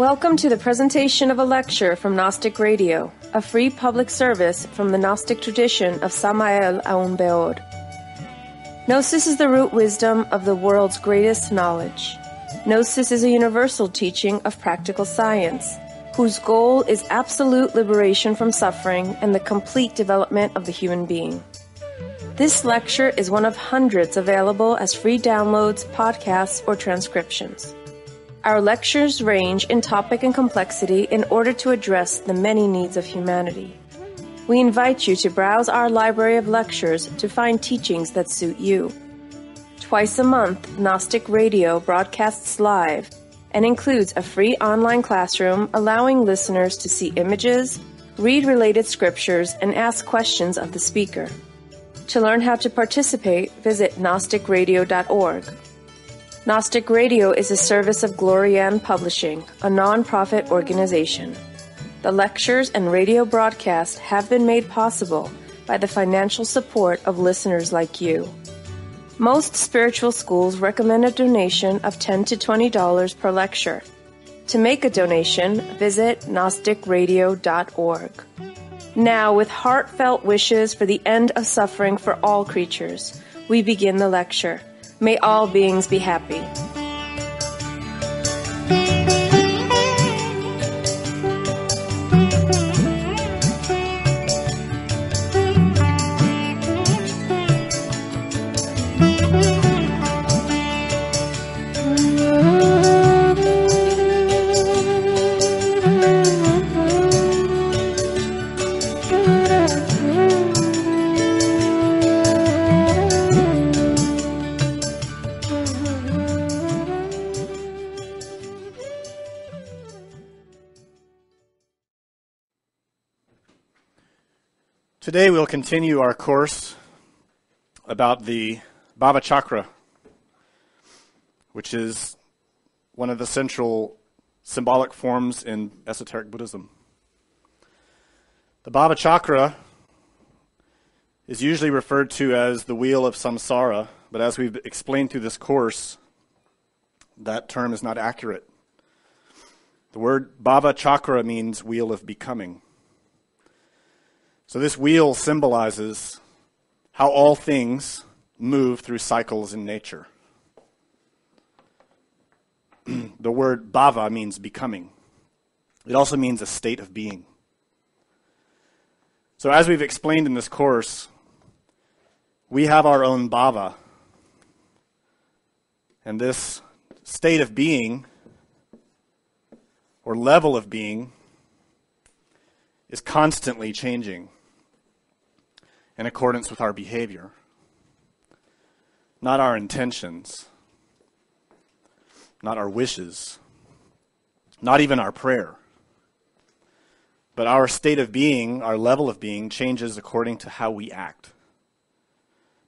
Welcome to the presentation of a lecture from Gnostic Radio, a free public service from the Gnostic tradition of Samael Aun Beor. Gnosis is the root wisdom of the world's greatest knowledge. Gnosis is a universal teaching of practical science, whose goal is absolute liberation from suffering and the complete development of the human being. This lecture is one of hundreds available as free downloads, podcasts, or transcriptions. Our lectures range in topic and complexity in order to address the many needs of humanity. We invite you to browse our library of lectures to find teachings that suit you. Twice a month, Gnostic Radio broadcasts live and includes a free online classroom allowing listeners to see images, read related scriptures, and ask questions of the speaker. To learn how to participate, visit gnosticradio.org. Gnostic Radio is a service of Glorianne Publishing, a non-profit organization. The lectures and radio broadcasts have been made possible by the financial support of listeners like you. Most spiritual schools recommend a donation of $10 to $20 per lecture. To make a donation, visit gnosticradio.org. Now, with heartfelt wishes for the end of suffering for all creatures, we begin the lecture. May all beings be happy. Today we'll continue our course about the Bhavachakra, which is one of the central symbolic forms in esoteric Buddhism. The Bhavachakra is usually referred to as the Wheel of Samsara, but as we've explained through this course, that term is not accurate. The word Bhavachakra means wheel of becoming. So this wheel symbolizes how all things move through cycles in nature. The word bhava means becoming. It also means a state of being. So as we've explained in this course, we have our own bhava. And this state of being, or level of being, is constantly changing in accordance with our behavior, not our intentions, not our wishes, not even our prayer. But our state of being, our level of being, changes according to how we act,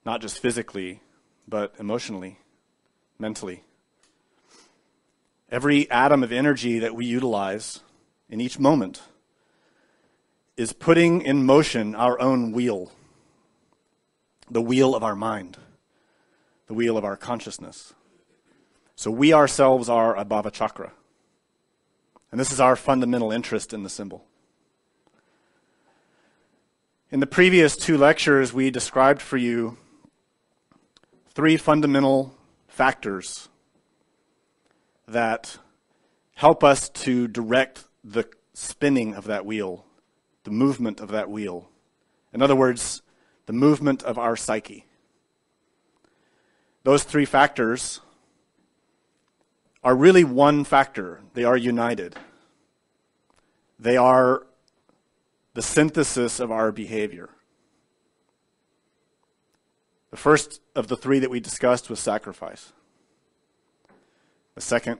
not just physically, but emotionally, mentally. Every atom of energy that we utilize in each moment is putting in motion our own wheel, the wheel of our mind, the wheel of our consciousness. So we ourselves are a Bhavachakra. And this is our fundamental interest in the symbol. In the previous two lectures, we described for you three fundamental factors that help us to direct the spinning of that wheel, the movement of that wheel. In other words, the movement of our psyche. Those three factors are really one factor. They are united. They are the synthesis of our behavior. The first of the three that we discussed was sacrifice. The second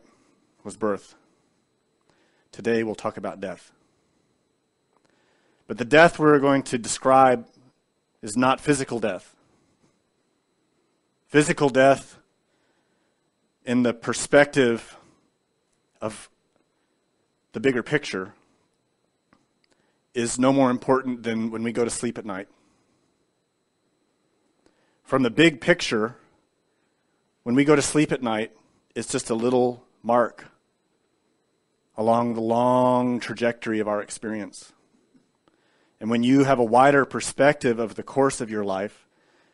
was birth. Today we'll talk about death. But the death we're going to describe is not physical death. Physical death, in the perspective of the bigger picture, is no more important than when we go to sleep at night. From the big picture, when we go to sleep at night, it's just a little mark along the long trajectory of our experience. And when you have a wider perspective of the course of your life,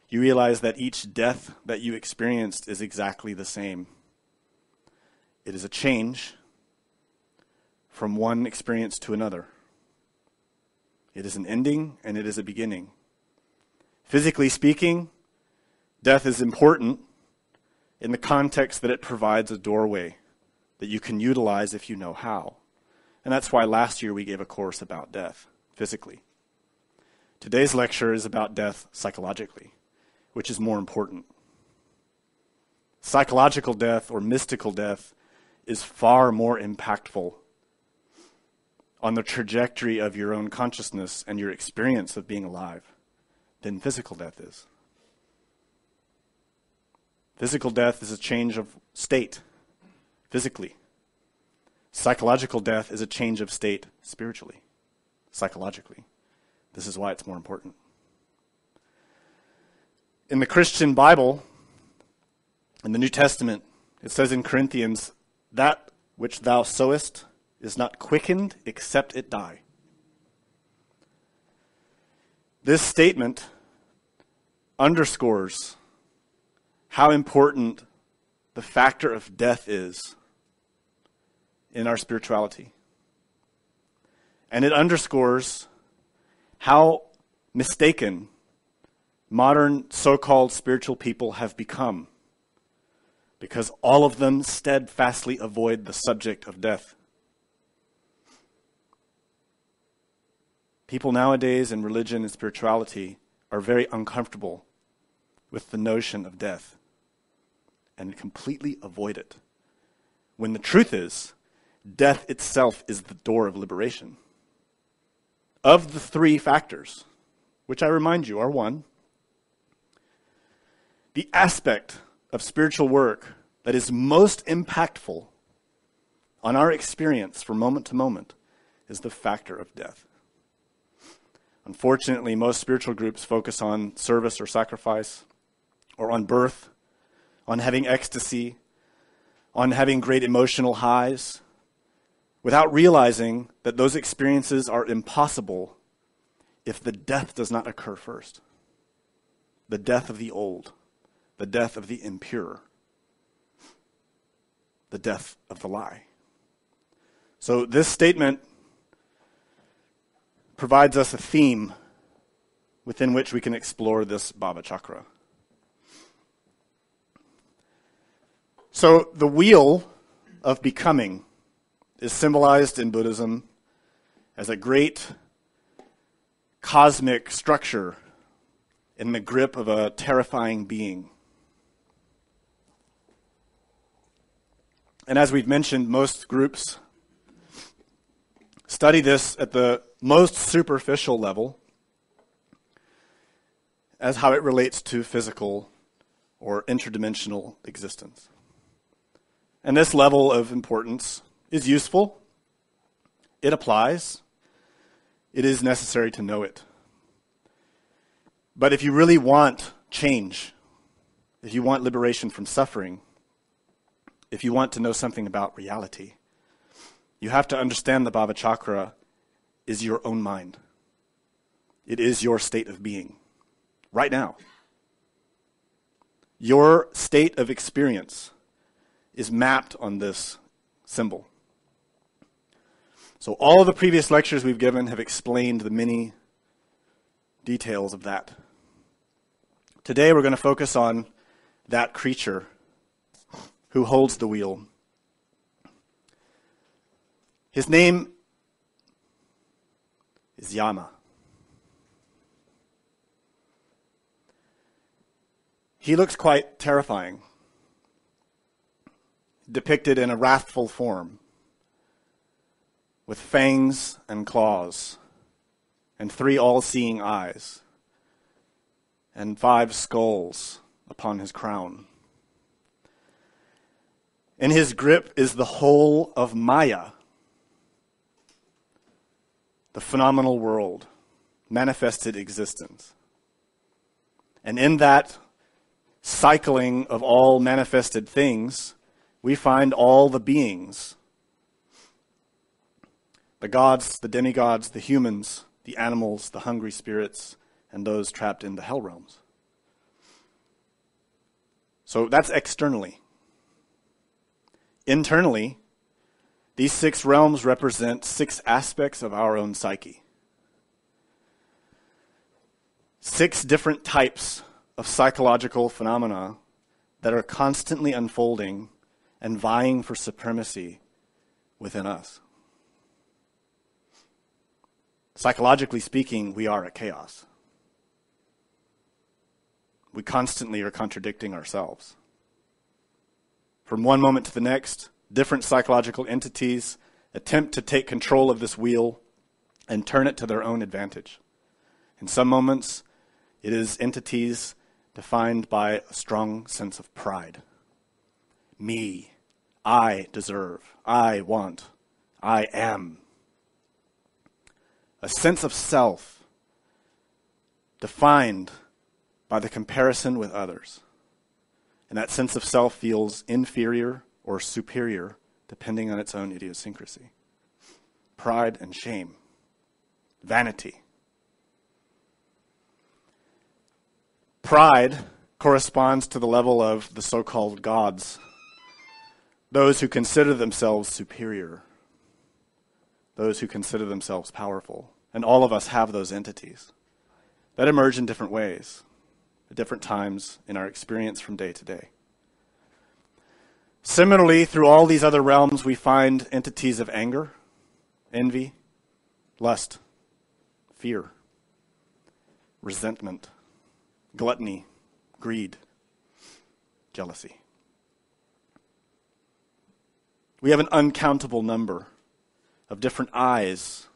you realize that each death that you experienced is exactly the same. It is a change from one experience to another. It is an ending and it is a beginning. Physically speaking, death is important in the context that it provides a doorway that you can utilize if you know how. And that's why last year we gave a course about death physically. Today's lecture is about death psychologically, which is more important. Psychological death or mystical death is far more impactful on the trajectory of your own consciousness and your experience of being alive than physical death is. Physical death is a change of state, physically. Psychological death is a change of state spiritually, psychologically. This is why it's more important. In the Christian Bible, in the New Testament, it says in Corinthians, that which thou sowest is not quickened except it die. This statement underscores how important the factor of death is in our spirituality. And it underscores how mistaken modern so-called spiritual people have become, because all of them steadfastly avoid the subject of death. People nowadays in religion and spirituality are very uncomfortable with the notion of death and completely avoid it. When the truth is, death itself is the door of liberation. Of the three factors, which I remind you are one, the aspect of spiritual work that is most impactful on our experience from moment to moment is the factor of death. Unfortunately, most spiritual groups focus on service or sacrifice, or on birth, on having ecstasy, on having great emotional highs, without realizing that those experiences are impossible if the death does not occur first. The death of the old, the death of the impure, the death of the lie. So this statement provides us a theme within which we can explore this Bhavachakra. So the wheel of becoming is symbolized in Buddhism as a great cosmic structure in the grip of a terrifying being. And as we've mentioned, most groups study this at the most superficial level as how it relates to physical or interdimensional existence. And this level of importance is useful. It applies. It is necessary to know it. But if you really want change, if you want liberation from suffering, if you want to know something about reality, you have to understand the Bhavachakra is your own mind. It is your state of being right now. Your state of experience is mapped on this symbol. So all of the previous lectures we've given have explained the many details of that. Today we're going to focus on that creature who holds the wheel. His name is Yama. He looks quite terrifying, depicted in a wrathful form, with fangs and claws, and 3 all-seeing eyes, and 5 skulls upon his crown. In his grip is the whole of Maya, the phenomenal world, manifested existence. And in that cycling of all manifested things, we find all the beings the gods, the demigods, the humans, the animals, the hungry spirits, and those trapped in the hell realms. So that's externally. Internally, these 6 realms represent 6 aspects of our own psyche. 6 different types of psychological phenomena that are constantly unfolding and vying for supremacy within us. Psychologically speaking, we are a chaos. We constantly are contradicting ourselves. From one moment to the next, different psychological entities attempt to take control of this wheel and turn it to their own advantage. In some moments, it is entities defined by a strong sense of pride. Me, I deserve, I want, I am. A sense of self defined by the comparison with others. And that sense of self feels inferior or superior depending on its own idiosyncrasy. Pride and shame. Vanity. Pride corresponds to the level of the so-called gods, those who consider themselves superior, those who consider themselves powerful. And all of us have those entities that emerge in different ways, at different times in our experience from day to day. Similarly, through all these other realms, we find entities of anger, envy, lust, fear, resentment, gluttony, greed, jealousy. We have an uncountable number of different eyes,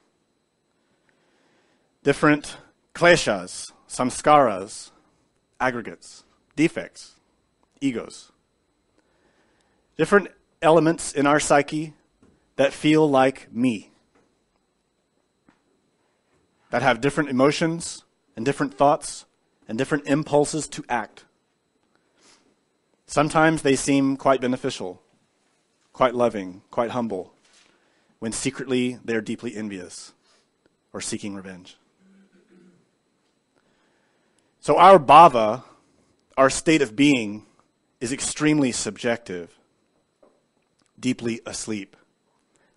different kleshas, samskaras, aggregates, defects, egos. Different elements in our psyche that feel like me, that have different emotions and different thoughts and different impulses to act. Sometimes they seem quite beneficial, quite loving, quite humble, when secretly they're deeply envious or seeking revenge. So our bhava, our state of being, is extremely subjective, deeply asleep,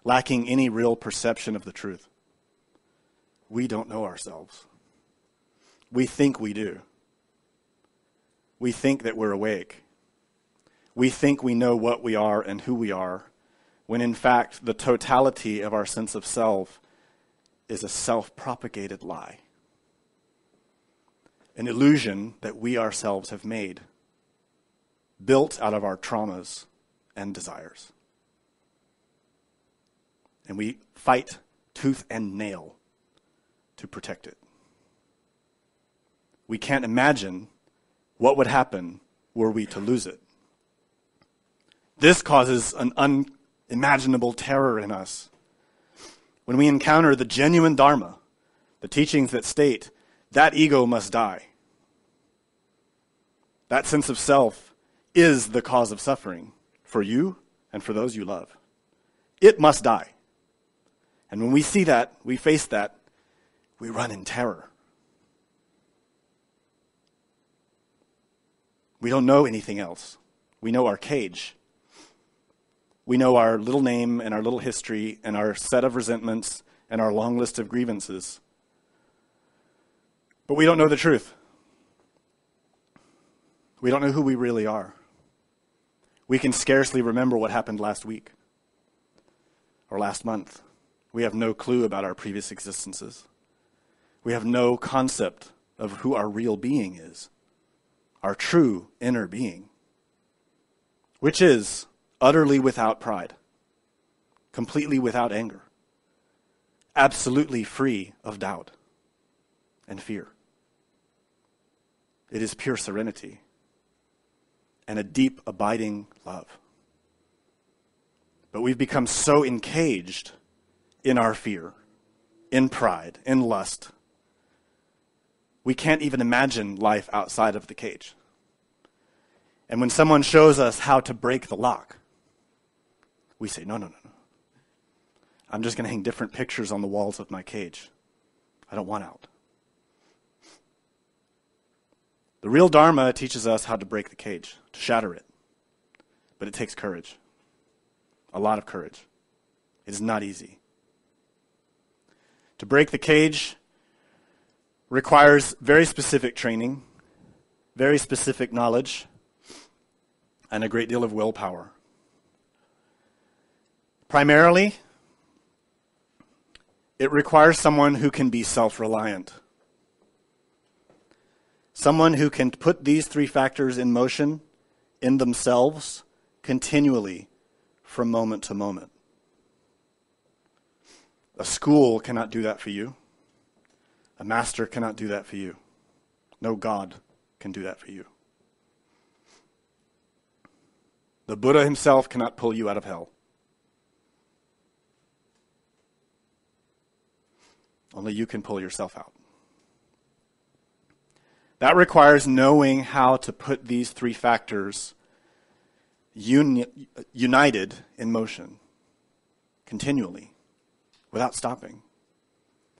lacking any real perception of the truth. We don't know ourselves. We think we do. We think that we're awake. We think we know what we are and who we are, when in fact the totality of our sense of self is a self-propagated lie. An illusion that we ourselves have made, built out of our traumas and desires. And we fight tooth and nail to protect it. We can't imagine what would happen were we to lose it. This causes an unimaginable terror in us. When we encounter the genuine Dharma, the teachings that state that ego must die. That sense of self is the cause of suffering for you and for those you love. It must die. And when we see that, we face that, we run in terror. We don't know anything else. We know our cage. We know our little name and our little history and our set of resentments and our long list of grievances. But we don't know the truth. We don't know who we really are. We can scarcely remember what happened last week or last month. We have no clue about our previous existences. We have no concept of who our real being is, our true inner being, which is utterly without pride, completely without anger, absolutely free of doubt and fear. It is pure serenity and a deep, abiding love. But we've become so encaged in our fear, in pride, in lust, we can't even imagine life outside of the cage. And when someone shows us how to break the lock, we say, no. I'm just going to hang different pictures on the walls of my cage. I don't want out. The real Dharma teaches us how to break the cage, to shatter it. But it takes courage. A lot of courage. It is not easy. To break the cage requires very specific training, very specific knowledge, and a great deal of willpower. Primarily, it requires someone who can be self-reliant. Someone who can put these three factors in motion in themselves continually from moment to moment. A school cannot do that for you. A master cannot do that for you. No God can do that for you. The Buddha himself cannot pull you out of hell. Only you can pull yourself out. That requires knowing how to put these three factors united in motion continually without stopping,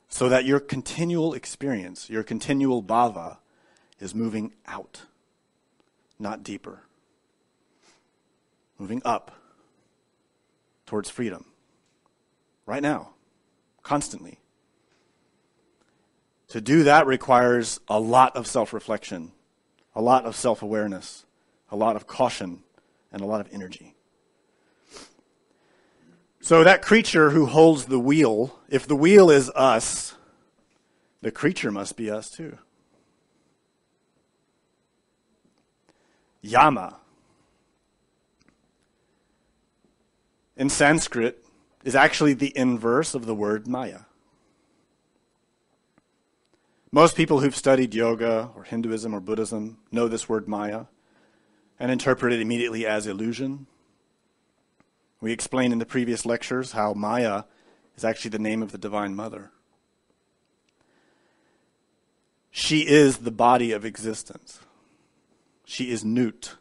so that your continual experience, your continual bhava is moving out, not deeper. Moving up towards freedom. Right now. Constantly. To do that requires a lot of self-reflection, a lot of self-awareness, a lot of caution, and a lot of energy. So that creature who holds the wheel, if the wheel is us, the creature must be us too. Yama, in Sanskrit, is actually the inverse of the word Maya. Most people who've studied yoga or Hinduism or Buddhism know this word Maya and interpret it immediately as illusion. We explained in the previous lectures how Maya is actually the name of the Divine Mother. She is the body of existence. She is Nut,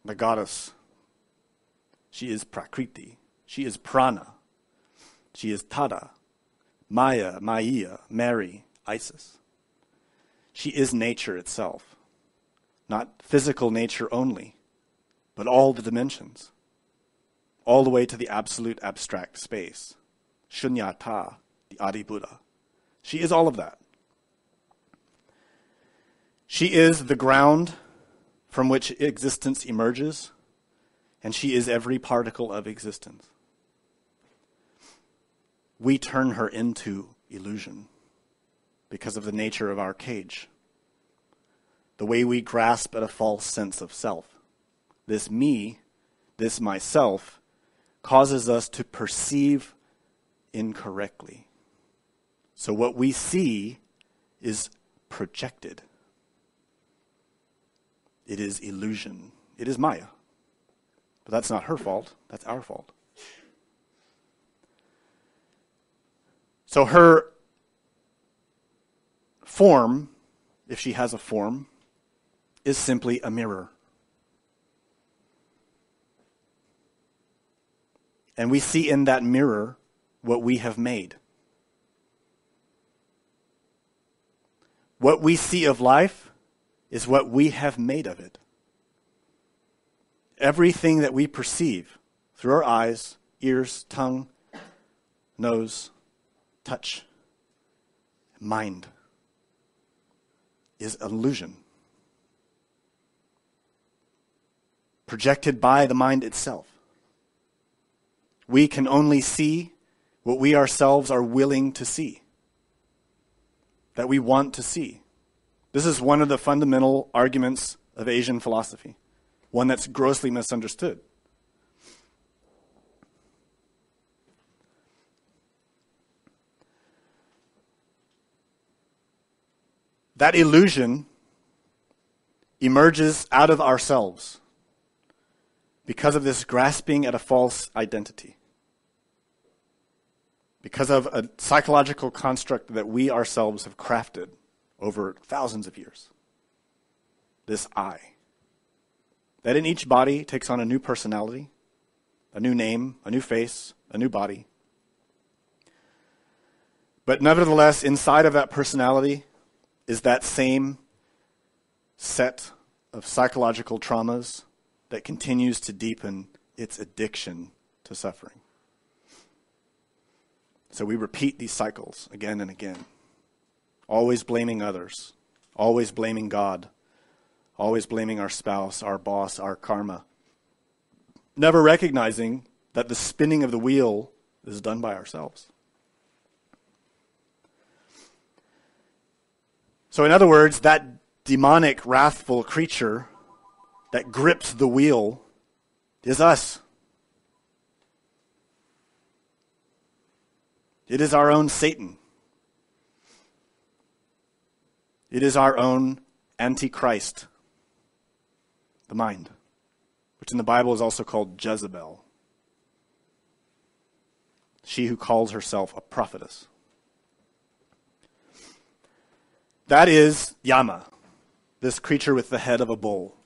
the goddess. She is Prakriti. She is Prana. She is Tada, Maya, Maya, Mary, Isis. She is nature itself. Not physical nature only, but all the dimensions. All the way to the absolute abstract space. Shunyata, the Adi Buddha. She is all of that. She is the ground from which existence emerges, and she is every particle of existence. We turn her into illusion because of the nature of our cage. The way we grasp at a false sense of self. This me, this myself, causes us to perceive incorrectly. So what we see is projected. It is illusion. It is Maya. But that's not her fault. That's our fault. So her form, if she has a form, is simply a mirror. And we see in that mirror what we have made. What we see of life is what we have made of it. Everything that we perceive through our eyes, ears, tongue, nose, touch, mind is an illusion. Projected by the mind itself. We can only see what we ourselves are willing to see. That we want to see. This is one of the fundamental arguments of Asian philosophy. One that's grossly misunderstood. That illusion emerges out of ourselves because of this grasping at a false identity. Because of a psychological construct that we ourselves have crafted over thousands of years. This I. That in each body takes on a new personality, a new name, a new face, a new body, But nevertheless, inside of that personality is that same set of psychological traumas that continues to deepen its addiction to suffering. So we repeat these cycles again and again, always blaming others, always blaming God, always blaming our spouse, our boss, our karma, never recognizing that the spinning of the wheel is done by ourselves. So in other words, that demonic, wrathful creature that grips the wheel is us. It is our own Satan. It is our own Antichrist, the mind, which in the Bible is also called Jezebel, she who calls herself a prophetess. That is Yama, this creature with the head of a bull.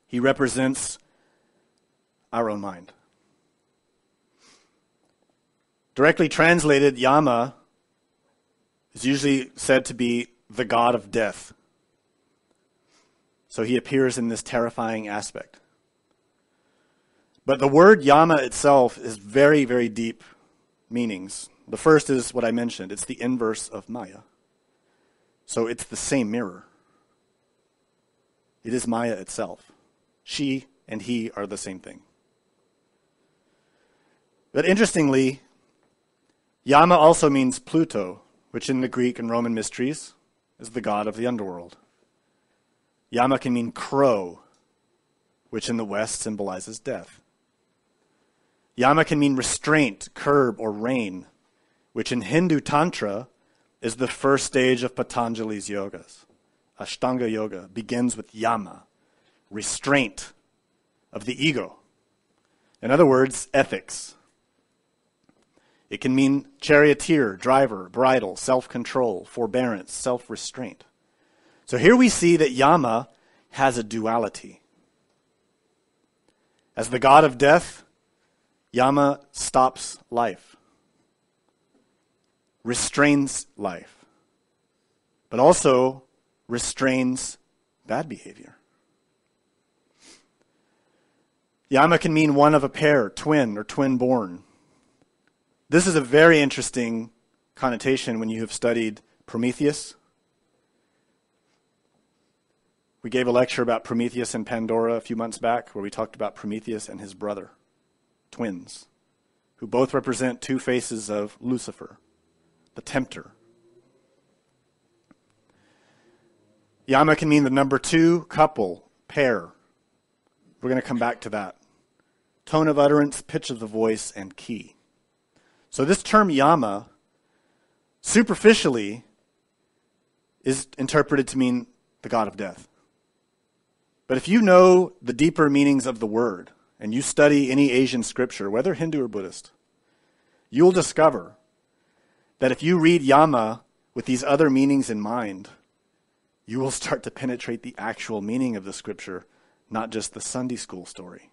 He represents our own mind. Directly translated, Yama is usually said to be the god of death. So he appears in this terrifying aspect. But the word Yama itself is very, very deep meanings. The first is what I mentioned. It's the inverse of Maya. So it's the same mirror. It is Maya itself. She and he are the same thing. But interestingly, Yama also means Pluto, which in the Greek and Roman mysteries is the god of the underworld. Yama can mean crow, which in the West symbolizes death. Yama can mean restraint, curb, or rein, which in Hindu Tantra is the first stage of Patanjali's yogas. Ashtanga yoga begins with Yama, restraint of the ego. In other words, ethics. It can mean charioteer, driver, bridle, self-control, forbearance, self-restraint. So here we see that Yama has a duality. As the god of death, Yama stops life, restrains life, but also restrains bad behavior. Yama can mean one of a pair, twin or twin-born. This is a very interesting connotation when you have studied Prometheus. We gave a lecture about Prometheus and Pandora a few months back where we talked about Prometheus and his brother, twins, who both represent two faces of Lucifer, the tempter. Yama can mean the number two, couple, pair. We're going to come back to that. Tone of utterance, pitch of the voice, and key. So this term Yama, superficially, is interpreted to mean the god of death. But if you know the deeper meanings of the word, and you study any Asian scripture, whether Hindu or Buddhist, you'll discover that if you read Yama with these other meanings in mind, you will start to penetrate the actual meaning of the scripture, not just the Sunday school story,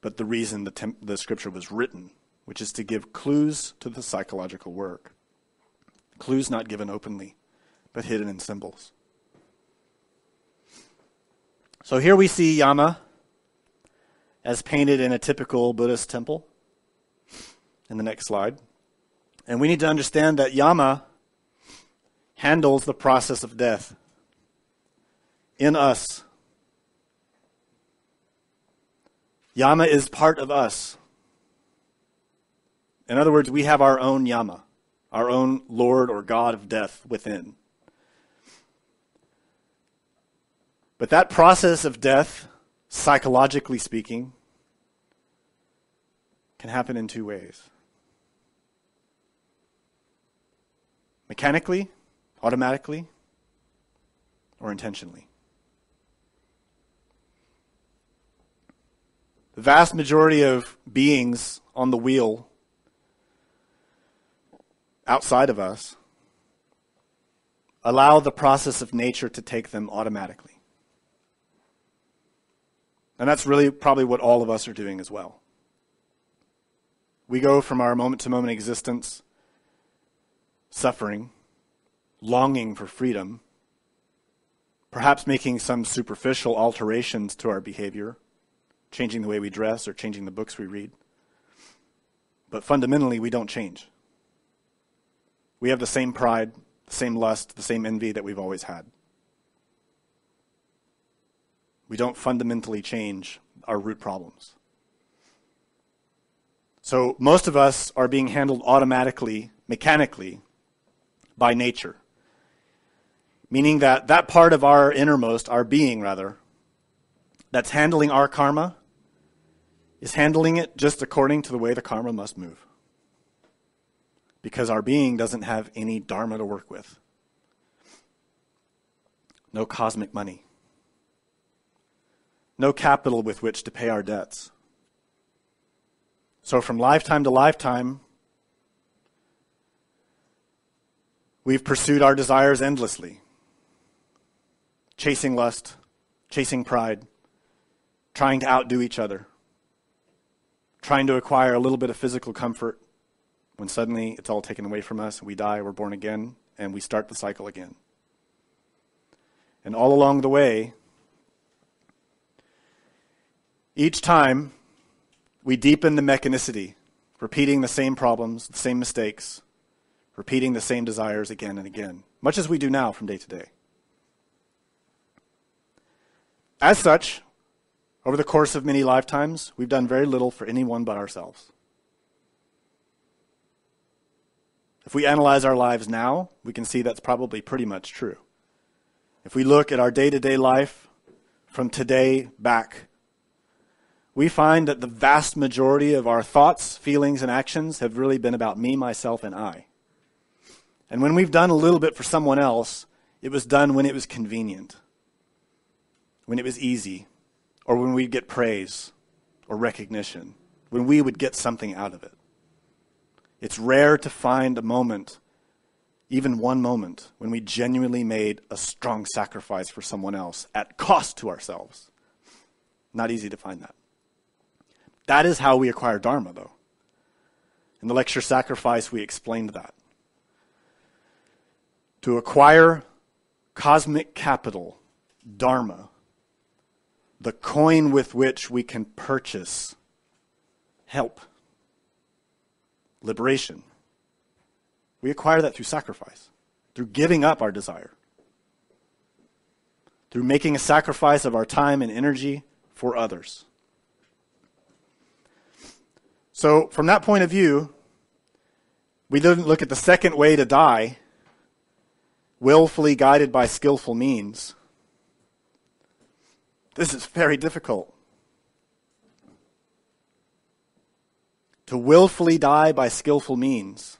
but the reason the scripture was written, which is to give clues to the psychological work. Clues not given openly, but hidden in symbols. So here we see Yama as painted in a typical Buddhist temple in the next slide. And we need to understand that Yama handles the process of death in us. Yama is part of us. In other words, we have our own Yama, our own Lord or God of death within. But that process of death, psychologically speaking, can happen in two ways. Mechanically, automatically, or intentionally. The vast majority of beings on the wheel outside of us allow the process of nature to take them automatically. And that's really probably what all of us are doing as well. we go from our moment-to-moment existence, suffering, longing for freedom, perhaps making some superficial alterations to our behavior, changing the way we dress or changing the books we read. But fundamentally, we don't change. We have the same pride, the same lust, the same envy that we've always had. We don't fundamentally change our root problems. So most of us are being handled automatically, mechanically, by nature. Meaning that that part of our innermost, our being rather, that's handling our karma, is handling it just according to the way the karma must move. Because our being doesn't have any dharma to work with. No cosmic money. No capital with which to pay our debts. So from lifetime to lifetime, we've pursued our desires endlessly. Chasing lust, chasing pride, trying to outdo each other, trying to acquire a little bit of physical comfort when suddenly it's all taken away from us, we die, we're born again, and we start the cycle again. And all along the way, each time we deepen the mechanicity, repeating the same problems, the same mistakes, repeating the same desires again and again, much as we do now from day to day. As such, over the course of many lifetimes, we've done very little for anyone but ourselves. If we analyze our lives now, we can see that's probably pretty much true. If we look at our day-to-day life from today back, we find that the vast majority of our thoughts, feelings, and actions have really been about me, myself, and I. And when we've done a little bit for someone else, it was done when it was convenient, when it was easy, or when we'd get praise or recognition, when we would get something out of it. It's rare to find a moment, even one moment, when we genuinely made a strong sacrifice for someone else at cost to ourselves. Not easy to find that. That is how we acquire Dharma, though. In the lecture Sacrifice, we explained that. To acquire cosmic capital, Dharma, the coin with which we can purchase help, liberation, we acquire that through sacrifice, through giving up our desire, through making a sacrifice of our time and energy for others. So from that point of view, we then look at the second way to die, willfully guided by skillful means. This is very difficult. To willfully die by skillful means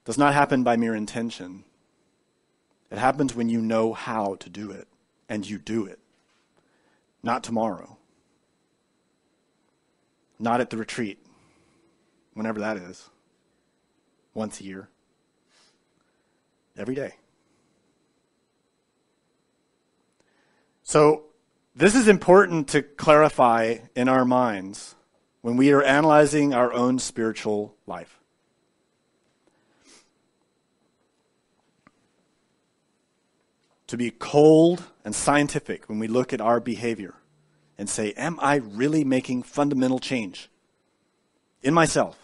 does not happen by mere intention. It happens when you know how to do it, and you do it. Not tomorrow. Not at the retreat, whenever that is. Once a year. Every day. So, this is important to clarify in our minds when we are analyzing our own spiritual life. To be cold and scientific when we look at our behavior and say, am I really making fundamental change in myself?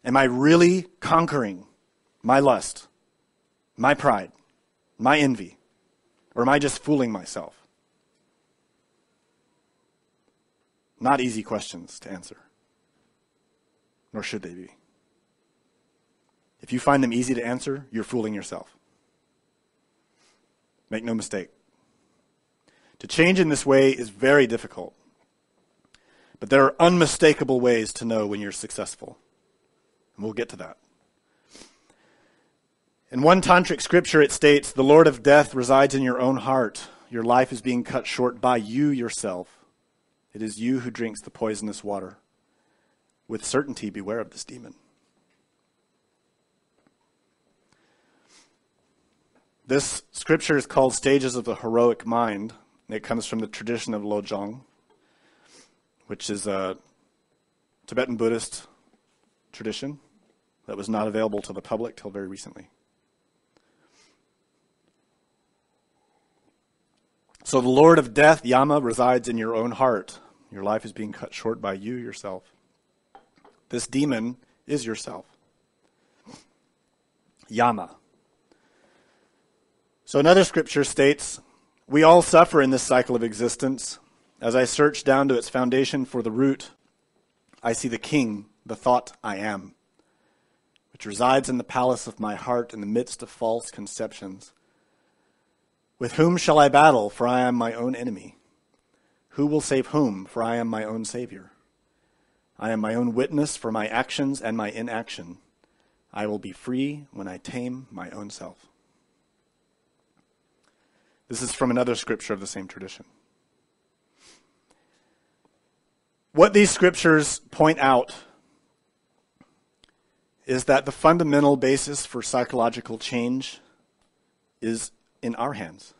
Am I really conquering my lust, my pride, my envy? Or am I just fooling myself? Not easy questions to answer. Nor should they be. If you find them easy to answer, you're fooling yourself. Make no mistake. To change in this way is very difficult. But there are unmistakable ways to know when you're successful. And we'll get to that. In one tantric scripture it states, the Lord of Death resides in your own heart. Your life is being cut short by you yourself. It is you who drinks the poisonous water. With certainty, beware of this demon. This scripture is called Stages of the Heroic Mind. It comes from the tradition of Lojong, which is a Tibetan Buddhist tradition that was not available to the public till very recently. So the Lord of Death, Yama, resides in your own heart. Your life is being cut short by you yourself. This demon is yourself. Yama. So another scripture states, we all suffer in this cycle of existence. As I search down to its foundation for the root, I see the king, the thought I am, which resides in the palace of my heart in the midst of false conceptions. With whom shall I battle, for I am my own enemy? Who will save whom, for I am my own savior? I am my own witness for my actions and my inaction. I will be free when I tame my own self. This is from another scripture of the same tradition. What these scriptures point out is that the fundamental basis for psychological change is in our hands.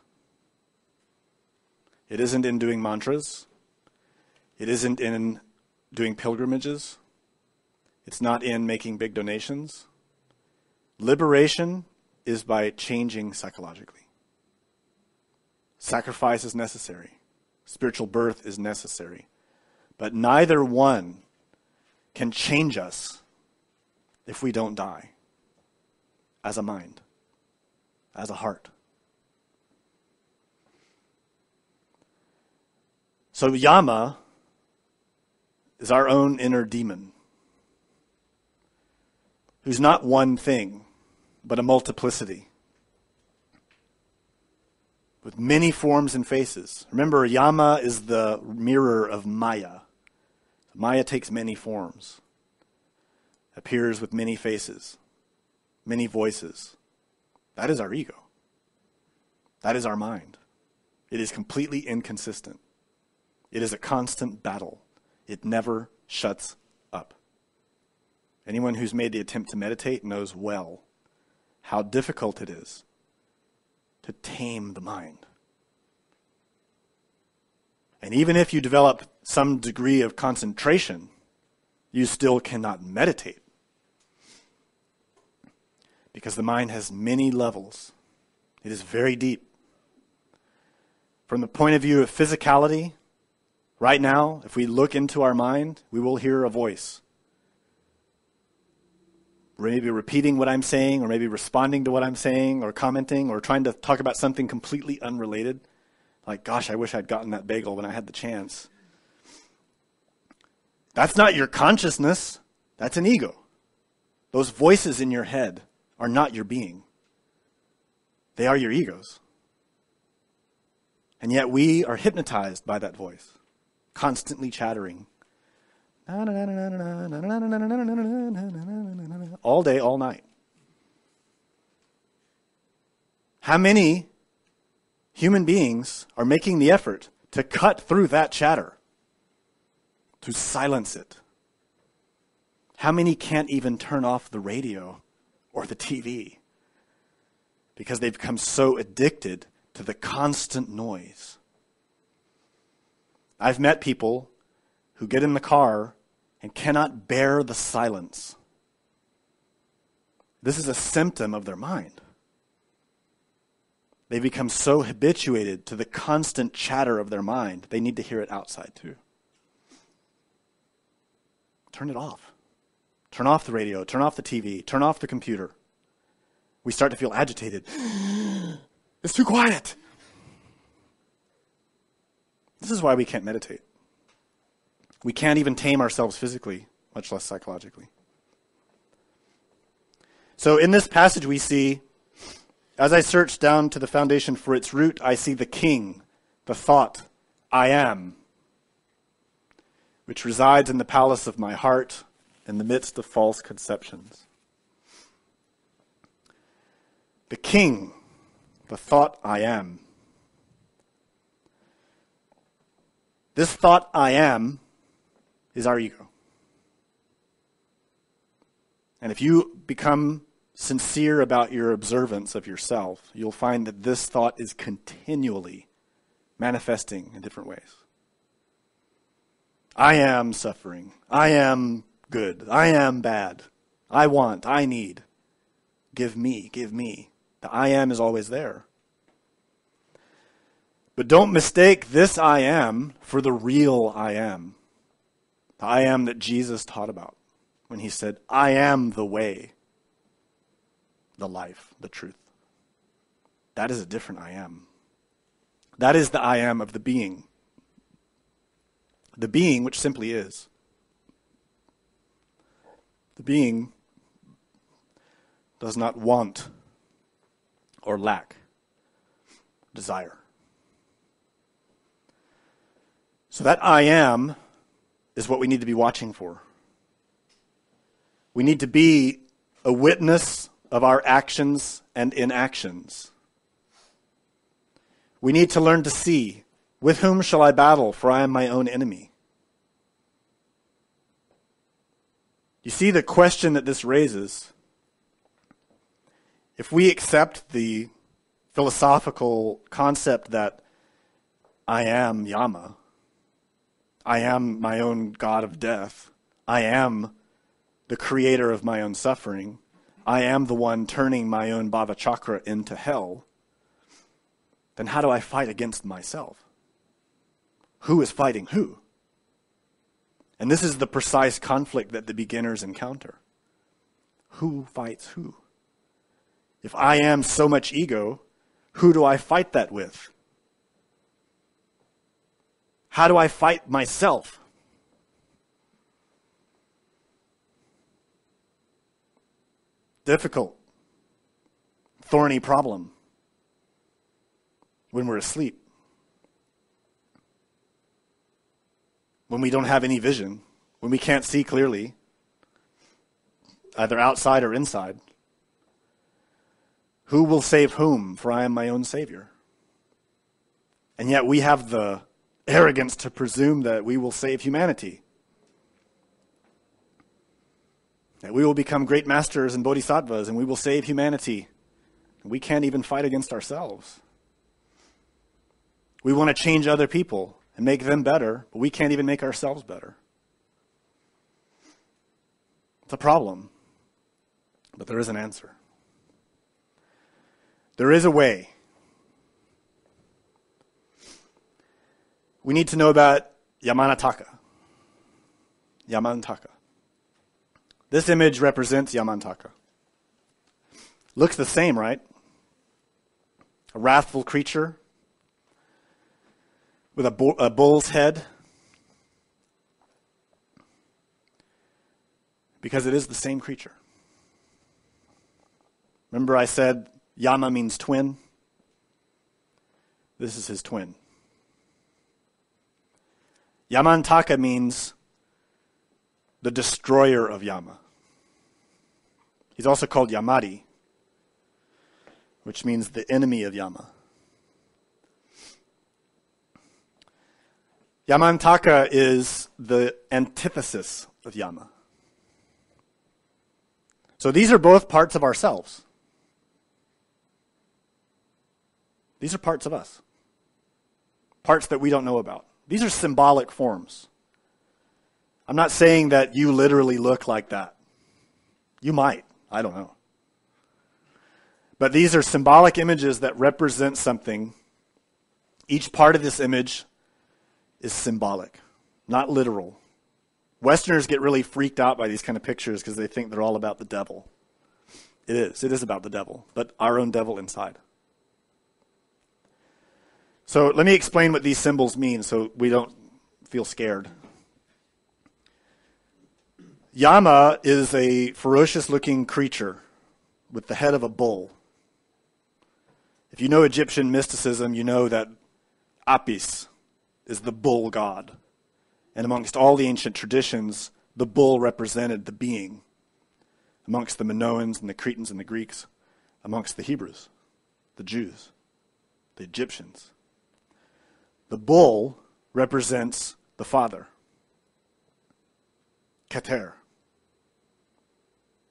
It isn't in doing mantras. It isn't in doing pilgrimages. It's not in making big donations. Liberation is by changing psychologically. Sacrifice is necessary. Spiritual birth is necessary. But neither one can change us if we don't die as a mind, as a heart. So Yama is our own inner demon, who's not one thing, but a multiplicity, with many forms and faces. Remember, Yama is the mirror of Maya. Maya takes many forms, appears with many faces, many voices. That is our ego. That is our mind. It is completely inconsistent. It is a constant battle. It never shuts up. Anyone who's made the attempt to meditate knows well how difficult it is to tame the mind. And even if you develop some degree of concentration, you still cannot meditate. Because the mind has many levels. It is very deep. From the point of view of physicality, right now, if we look into our mind, we will hear a voice. Maybe repeating what I'm saying, or maybe responding to what I'm saying, or commenting, or trying to talk about something completely unrelated. Like, gosh, I wish I'd gotten that bagel when I had the chance. That's not your consciousness. That's an ego. Those voices in your head are not your being. They are your egos. And yet we are hypnotized by that voice, constantly chattering. All day, all night. How many human beings are making the effort to cut through that chatter, to silence it? How many can't even turn off the radio or the TV because they've become so addicted to the constant noise? I've met people who get in the car and cannot bear the silence. This is a symptom of their mind. They become so habituated to the constant chatter of their mind, they need to hear it outside too. Turn it off. Turn off the radio, turn off the TV, turn off the computer. We start to feel agitated. It's too quiet. This is why we can't meditate. We can't even tame ourselves physically, much less psychologically. So in this passage we see, as I search down to the foundation for its root, I see the king, the thought, I am, which resides in the palace of my heart in the midst of false conceptions. The king, the thought, I am. This thought, I am, is our ego. And if you become sincere about your observance of yourself, you'll find that this thought is continually manifesting in different ways. I am suffering. I am good. I am bad. I want. I need. Give me. Give me. The I am is always there. But don't mistake this I am for the real I am. The I am that Jesus taught about when he said, I am the way, the life, the truth. That is a different I am. That is the I am of the being. The being which simply is. The being does not want or lack desire. So that I am is what we need to be watching for. We need to be a witness of our actions and inactions. We need to learn to see, with whom shall I battle, for I am my own enemy. You see the question that this raises? If we accept the philosophical concept that I am Yama, I am my own god of death, I am the creator of my own suffering, I am the one turning my own Bhavachakra into hell, then how do I fight against myself? Who is fighting who? And this is the precise conflict that the beginners encounter. Who fights who? If I am so much ego, who do I fight that with? How do I fight myself? Difficult, thorny problem when we're asleep, when we don't have any vision, when we can't see clearly, either outside or inside. Who will save whom? For I am my own Savior. And yet we have the arrogance to presume that we will save humanity, that we will become great masters and bodhisattvas and we will save humanity. We can't even fight against ourselves. We want to change other people and make them better, but we can't even make ourselves better. It's a problem, but there is an answer. There is a way. We need to know about Yamantaka. Yamantaka. This image represents Yamantaka. Looks the same, right? A wrathful creature with a bull's head. Because it is the same creature. Remember I said Yama means twin? This is his twin. Yamantaka means the destroyer of Yama. He's also called Yamari, which means the enemy of Yama. Yamantaka is the antithesis of Yama. So these are both parts of ourselves. These are parts of us. Parts that we don't know about. These are symbolic forms. I'm not saying that you literally look like that. You might. I don't know. But these are symbolic images that represent something. Each part of this image is symbolic, not literal. Westerners get really freaked out by these kind of pictures because they think they're all about the devil. It is. It is about the devil, but our own devil inside. So let me explain what these symbols mean so we don't feel scared. Yama is a ferocious-looking creature with the head of a bull. If you know Egyptian mysticism, you know that Apis is the bull god. And amongst all the ancient traditions, the bull represented the being. Amongst the Minoans and the Cretans and the Greeks, amongst the Hebrews, the Jews, the Egyptians. The bull represents the Father. Keter.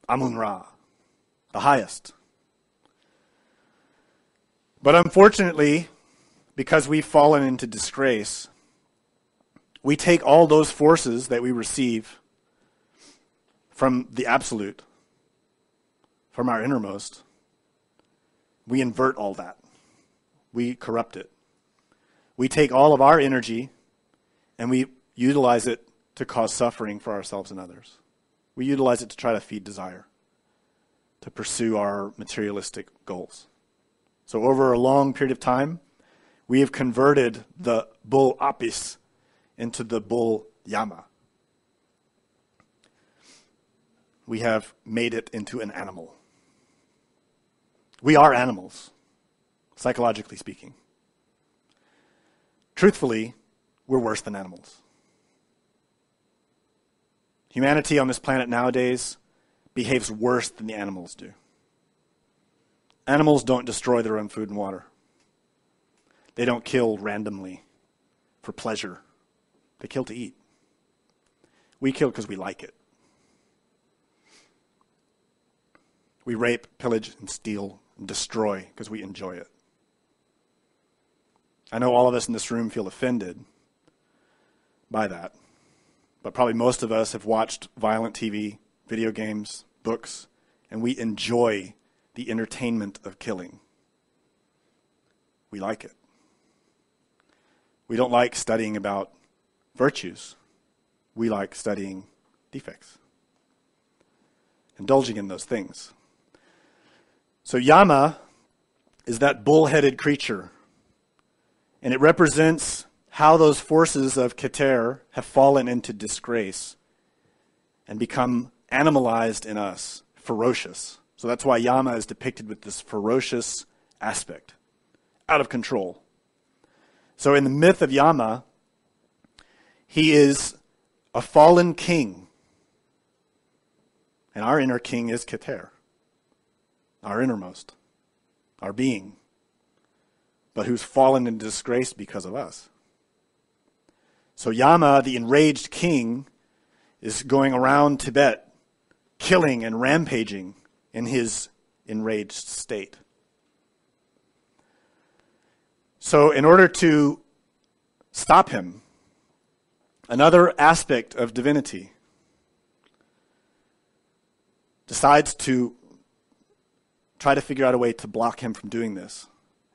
Amun-Ra, the highest. But unfortunately, because we've fallen into disgrace, We take all those forces that we receive from the absolute, from our innermost. We invert all that. We corrupt it. We take all of our energy and we utilize it to cause suffering for ourselves and others. We utilize it to try to feed desire, to pursue our materialistic goals. So over a long period of time, we have converted the bull apis into the bull yama. We have made it into an animal. We are animals, psychologically speaking. Truthfully, we're worse than animals. Humanity on this planet nowadays behaves worse than the animals do. Animals don't destroy their own food and water. They don't kill randomly for pleasure. They kill to eat. We kill because we like it. We rape, pillage, and steal, and destroy because we enjoy it. I know all of us in this room feel offended by that, but probably most of us have watched violent TV, video games, books, and we enjoy the entertainment of killing. We like it. We don't like studying about virtues. We like studying defects, indulging in those things. So Yama is that bull-headed creature, and it represents how those forces of Keter have fallen into disgrace and become animalized in us, ferocious. So that's why Yama is depicted with this ferocious aspect, out of control. So in the myth of Yama, he is a fallen king, and our inner king is Keter, our innermost, our being, but who's fallen into disgrace because of us. So Yama, the enraged king, is going around Tibet, killing and rampaging in his enraged state. So in order to stop him, another aspect of divinity decides to try to figure out a way to block him from doing this.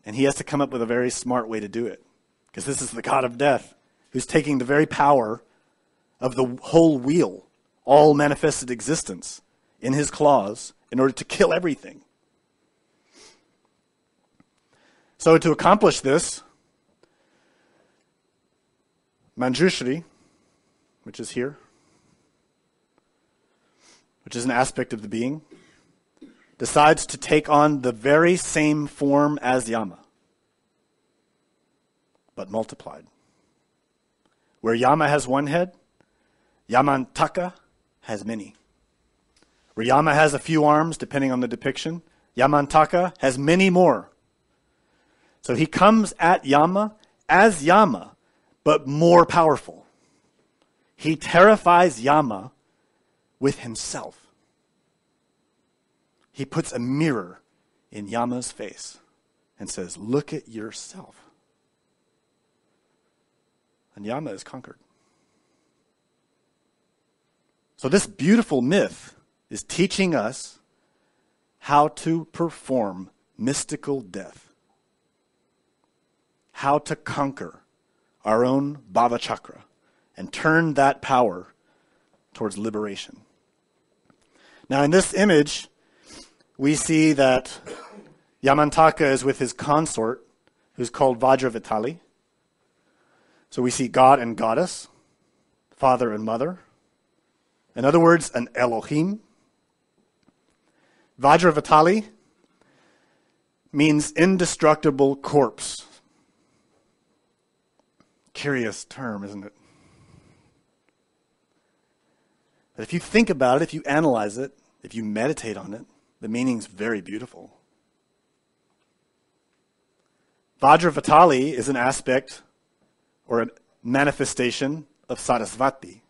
And he has to come up with a very smart way to do it. Because this is the god of death who's taking the very power of the whole wheel, all manifested existence, in his claws in order to kill everything. So to accomplish this, Manjushri, which is here, which is an aspect of the being, decides to take on the very same form as Yama, but multiplied. Where Yama has one head, Yamantaka has many. Where Yama has a few arms, depending on the depiction, Yamantaka has many more. So he comes at Yama as Yama, but more powerful. He terrifies Yama with himself. He puts a mirror in Yama's face and says, "Look at yourself." And Yama is conquered. So this beautiful myth is teaching us how to perform mystical death, how to conquer our own Bhavachakra and turn that power towards liberation. Now in this image, we see that Yamantaka is with his consort, who's called Vajravitali. So we see God and goddess, father and mother. In other words, an Elohim. Vajravitali means indestructible corpse. Curious term, isn't it? But if you think about it, if you analyze it, if you meditate on it, the meaning's very beautiful. Vajravitali is an aspect or a manifestation of Sarasvati,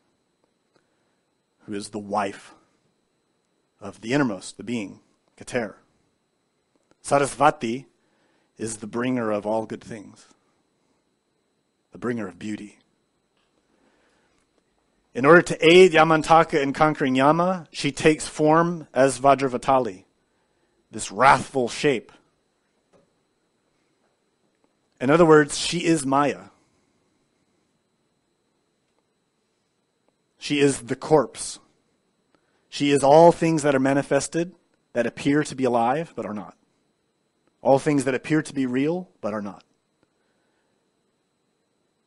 who is the wife of the innermost, the being, Keter. Sarasvati is the bringer of all good things, the bringer of beauty. In order to aid Yamantaka in conquering Yama, she takes form as Vajravatali, this wrathful shape. In other words, she is Maya. She is the corpse. She is all things that are manifested, that appear to be alive, but are not. All things that appear to be real, but are not.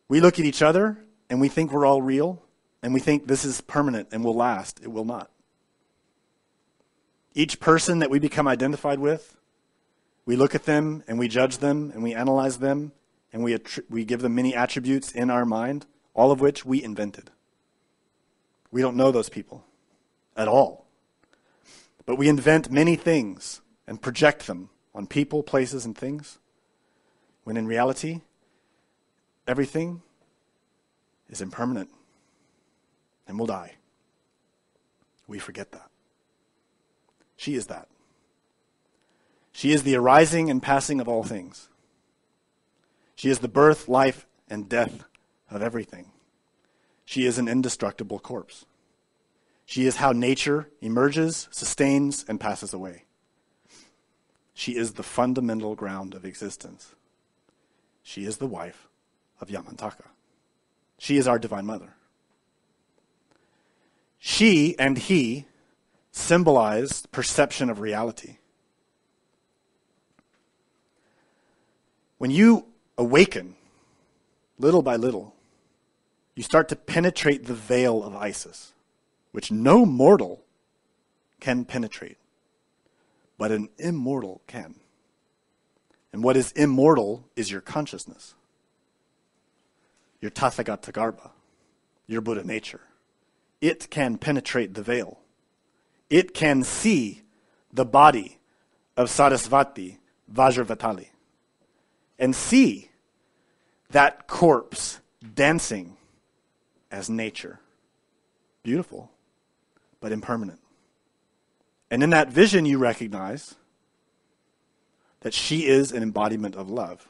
We look at each other, and we think we're all real, and we think this is permanent and will last. It will not. Each person that we become identified with, we look at them, and we judge them, and we analyze them, and we give them many attributes in our mind, all of which we invented. We don't know those people at all. But we invent many things and project them on people, places, and things, when in reality, everything is impermanent and will die. We forget that. She is that. She is the arising and passing of all things. She is the birth, life, and death of everything. She is an indestructible corpse. She is how nature emerges, sustains, and passes away. She is the fundamental ground of existence. She is the wife of Yamantaka. She is our Divine Mother. She and he symbolize perception of reality. When you awaken, little by little, you start to penetrate the veil of Isis, which no mortal can penetrate, but an immortal can. And what is immortal is your consciousness, your Tathagata Garbha, your Buddha nature. It can penetrate the veil. It can see the body of Sarasvati, Vajravatali, and see that corpse dancing as nature. Beautiful, but impermanent. And in that vision, you recognize that she is an embodiment of love,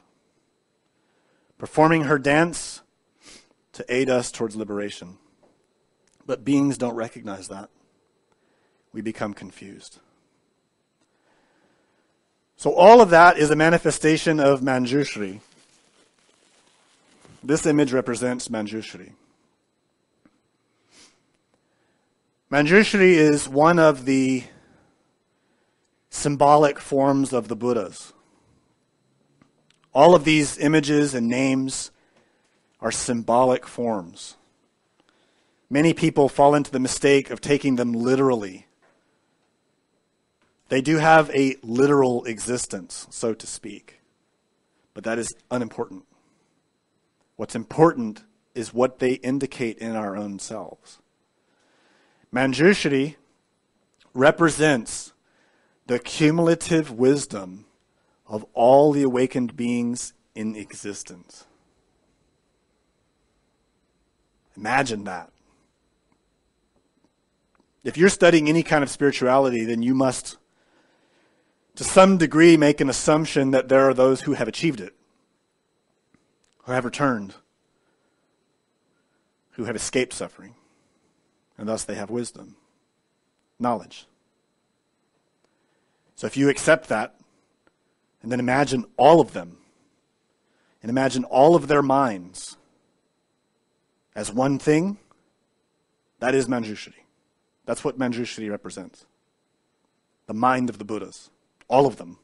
performing her dance to aid us towards liberation. But beings don't recognize that. We become confused. So all of that is a manifestation of Manjushri. This image represents Manjushri. Manjushri is one of the symbolic forms of the Buddhas. All of these images and names are symbolic forms. Many people fall into the mistake of taking them literally. They do have a literal existence, so to speak, but that is unimportant. What's important is what they indicate in our own selves. Manjushri represents the cumulative wisdom of all the awakened beings in existence. Imagine that. If you're studying any kind of spirituality, then you must, to some degree, make an assumption that there are those who have achieved it, who have returned, who have escaped suffering, and thus they have wisdom, knowledge. So if you accept that, and then imagine all of them, and imagine all of their minds as one thing, that is Manjushri. That's what Manjushri represents. The mind of the Buddhas. All of them.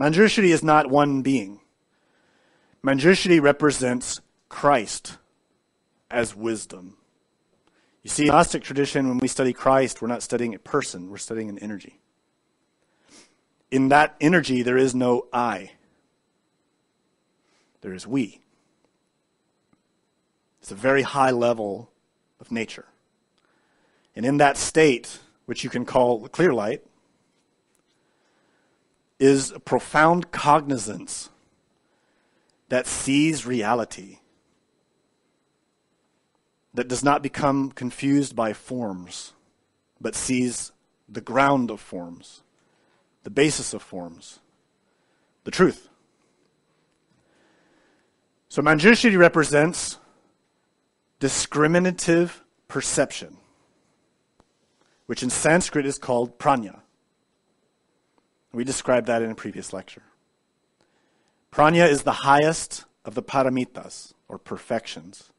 Manjushri is not one being. Manjushri represents Christ as wisdom. You see, in the Gnostic tradition, when we study Christ, we're not studying a person, we're studying an energy. In that energy, there is no I. There is we. It's a very high level of nature. And in that state, which you can call clear light, is a profound cognizance that sees reality, that does not become confused by forms, but sees the ground of forms, the basis of forms, the truth. So Manjushri represents discriminative perception, which in Sanskrit is called prajna. We described that in a previous lecture. Prajna is the highest of the paramitas, or perfections.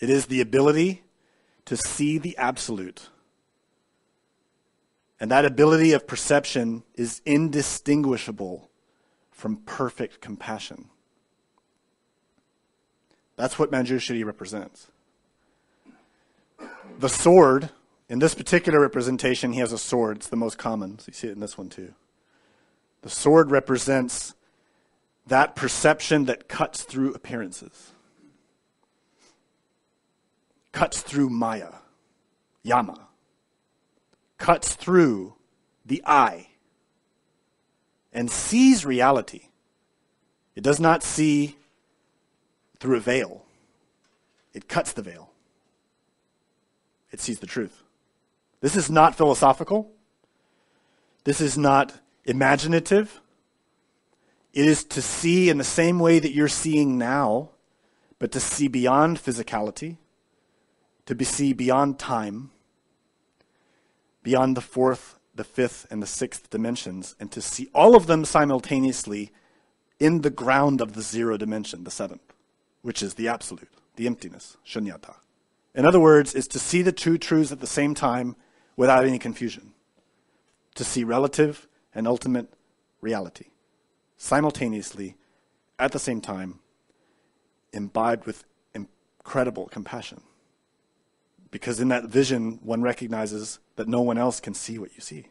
It is the ability to see the absolute. And that ability of perception is indistinguishable from perfect compassion. That's what Manjushri represents. The sword, in this particular representation, he has a sword. It's the most common. So you see it in this one too. The sword represents that perception that cuts through appearances. Cuts through Maya, Yama. Cuts through the eye and sees reality. It does not see through a veil. It cuts the veil. It sees the truth. This is not philosophical. This is not imaginative. It is to see in the same way that you're seeing now, but to see beyond physicality, to see beyond time, beyond the fourth, the fifth, and the sixth dimensions, and to see all of them simultaneously in the ground of the zero dimension, the seventh, which is the absolute, the emptiness, shunyata. In other words, is to see the two truths at the same time without any confusion. To see relative and ultimate reality simultaneously at the same time, imbibed with incredible compassion. Because in that vision, one recognizes that no one else can see what you see.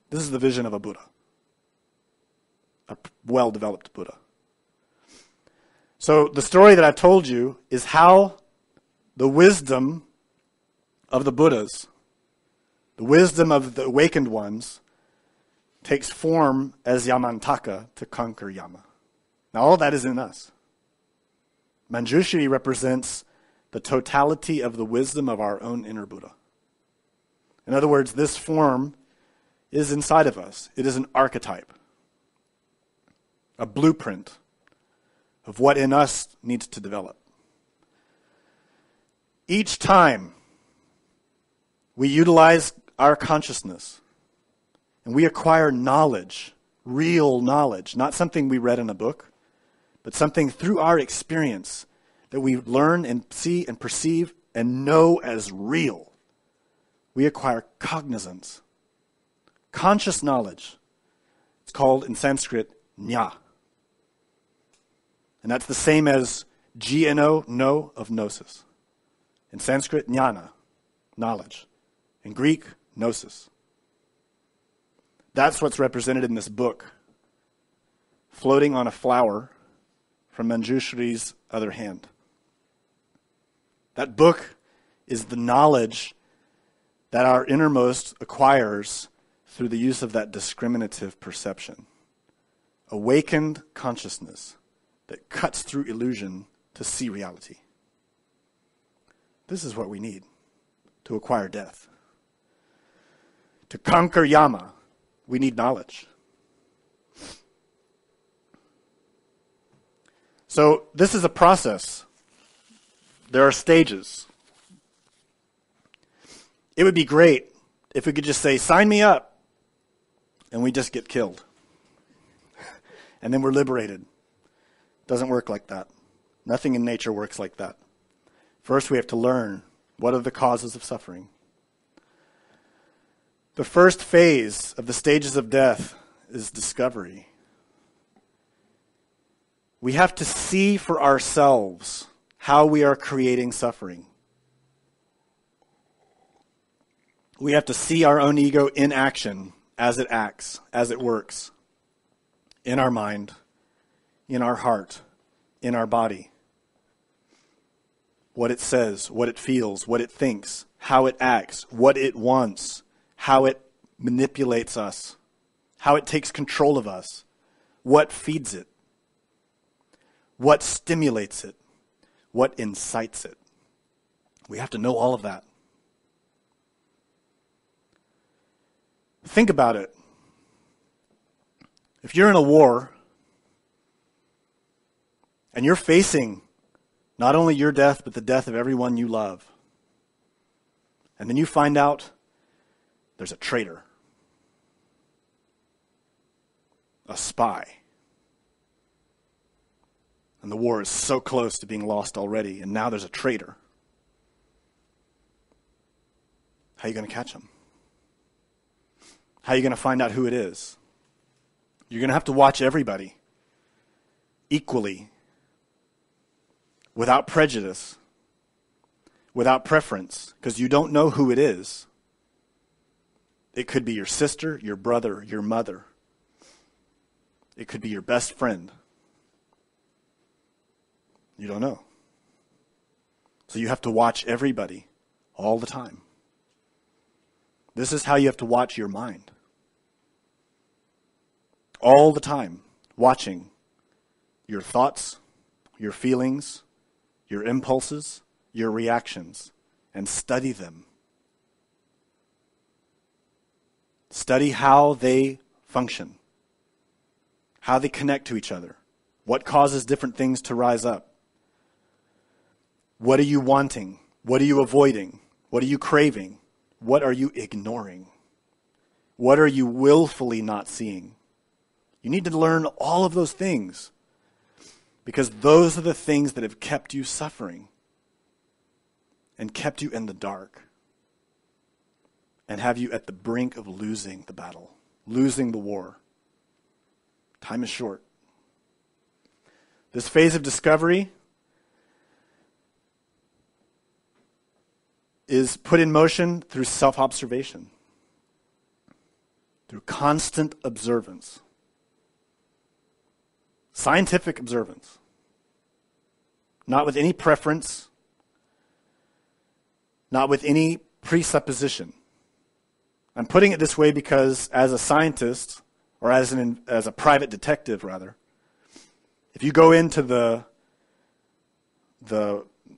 This is the vision of a Buddha, a well-developed Buddha. So the story that I've told you is how the wisdom of the Buddhas, the wisdom of the awakened ones, takes form as Yamantaka to conquer Yama. Now all that is in us. Manjushri represents the totality of the wisdom of our own inner Buddha. In other words, this form is inside of us. It is an archetype, a blueprint of what in us needs to develop. Each time we utilize our consciousness and we acquire knowledge, real knowledge, not something we read in a book, but something through our experience that we learn and see and perceive and know as real. We acquire cognizance, conscious knowledge. It's called in Sanskrit jna. And that's the same as gno, know of gnosis. In Sanskrit, jnana, knowledge. In Greek, gnosis. That's what's represented in this book, floating on a flower from Manjushri's other hand. That book is the knowledge that our innermost acquires through the use of that discriminative perception. Awakened consciousness that cuts through illusion to see reality. This is what we need to acquire death. To conquer Yama, we need knowledge. So this is a process. There are stages. It would be great if we could just say, sign me up, and we just get killed. And then we're liberated. Doesn't work like that. Nothing in nature works like that. First, we have to learn what are the causes of suffering. The first phase of the stages of death is discovery. We have to see for ourselves how we are creating suffering. We have to see our own ego in action as it acts, as it works, in our mind, in our heart, in our body. What it says, what it feels, what it thinks, how it acts, what it wants, how it manipulates us, how it takes control of us, what feeds it, what stimulates it, what incites it. We have to know all of that. Think about it. If you're in a war and you're facing Not only your death, but the death of everyone you love. And then you find out there's a traitor, a spy. And the war is so close to being lost already, and now there's a traitor. How are you going to catch him? How are you going to find out who it is? You're going to have to watch everybody equally, without prejudice, without preference, because you don't know who it is. It could be your sister, your brother, your mother. It could be your best friend. You don't know. So you have to watch everybody all the time. This is how you have to watch your mind. All the time, watching your thoughts, your feelings, your impulses, your reactions, and study them. Study how they function, how they connect to each other, what causes different things to rise up. What are you wanting? What are you avoiding? What are you craving? What are you ignoring? What are you willfully not seeing? You need to learn all of those things, because those are the things that have kept you suffering and kept you in the dark and have you at the brink of losing the battle, losing the war. Time is short. This phase of discovery is put in motion through self-observation, through constant observance. Scientific observance. Not with any preference, not with any presupposition. I'm putting it this way because as a scientist, or as a private detective rather, if you go into the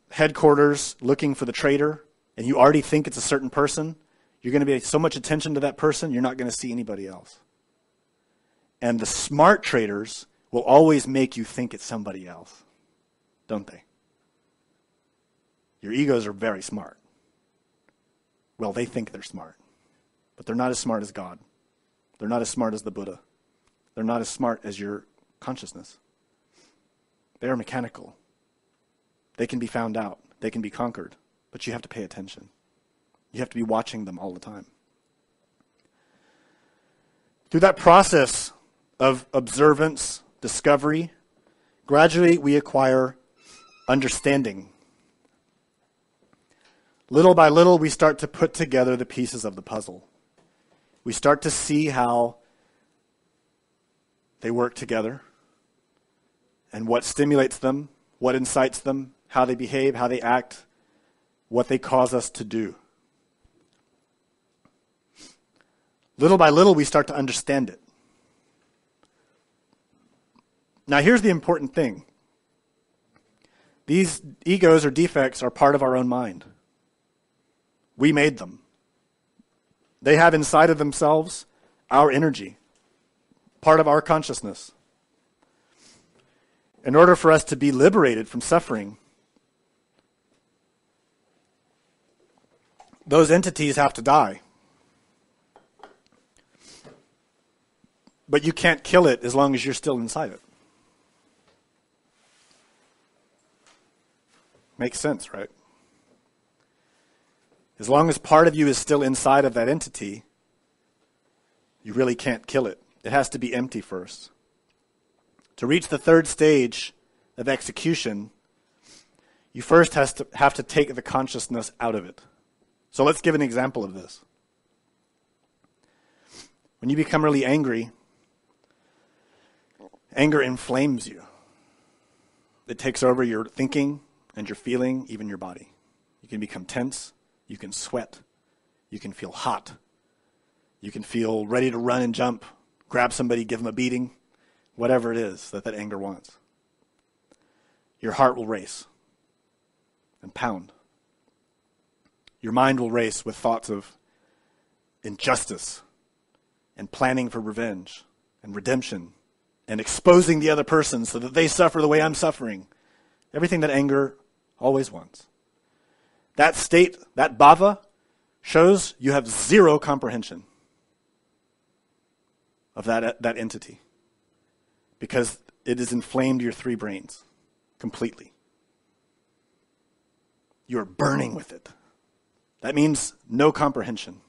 headquarters looking for the traitor, and you already think it's a certain person, you're going to be so much attention to that person, you're not going to see anybody else. And the smart traders will always make you think it's somebody else, don't they? Your egos are very smart. Well, they think they're smart, but they're not as smart as God. They're not as smart as the Buddha. They're not as smart as your consciousness. They are mechanical. They can be found out. They can be conquered. But you have to pay attention. You have to be watching them all the time. Through that process of observance, discovery, gradually we acquire understanding. Little by little, we start to put together the pieces of the puzzle. We start to see how they work together and what stimulates them, what incites them, how they behave, how they act, what they cause us to do. Little by little, we start to understand it. Now, here's the important thing. These egos or defects are part of our own mind. We made them. They have inside of themselves our energy, part of our consciousness. In order for us to be liberated from suffering, those entities have to die. But you can't kill it as long as you're still inside it. Makes sense, right? As long as part of you is still inside of that entity, you really can't kill it. It has to be empty first. To reach the third stage of execution, you first have to take the consciousness out of it. So let's give an example of this. When you become really angry, anger inflames you. It takes over your thinking and your feeling, even your body. You can become tense. You can sweat. You can feel hot. You can feel ready to run and jump, grab somebody, give them a beating, whatever it is that anger wants. Your heart will race and pound. Your mind will race with thoughts of injustice and planning for revenge and redemption and exposing the other person so that they suffer the way I'm suffering. Everything that anger Always ones. That state, that bhava, shows you have zero comprehension of that entity, because it has inflamed your three brains completely. You're burning with it. That means no comprehension.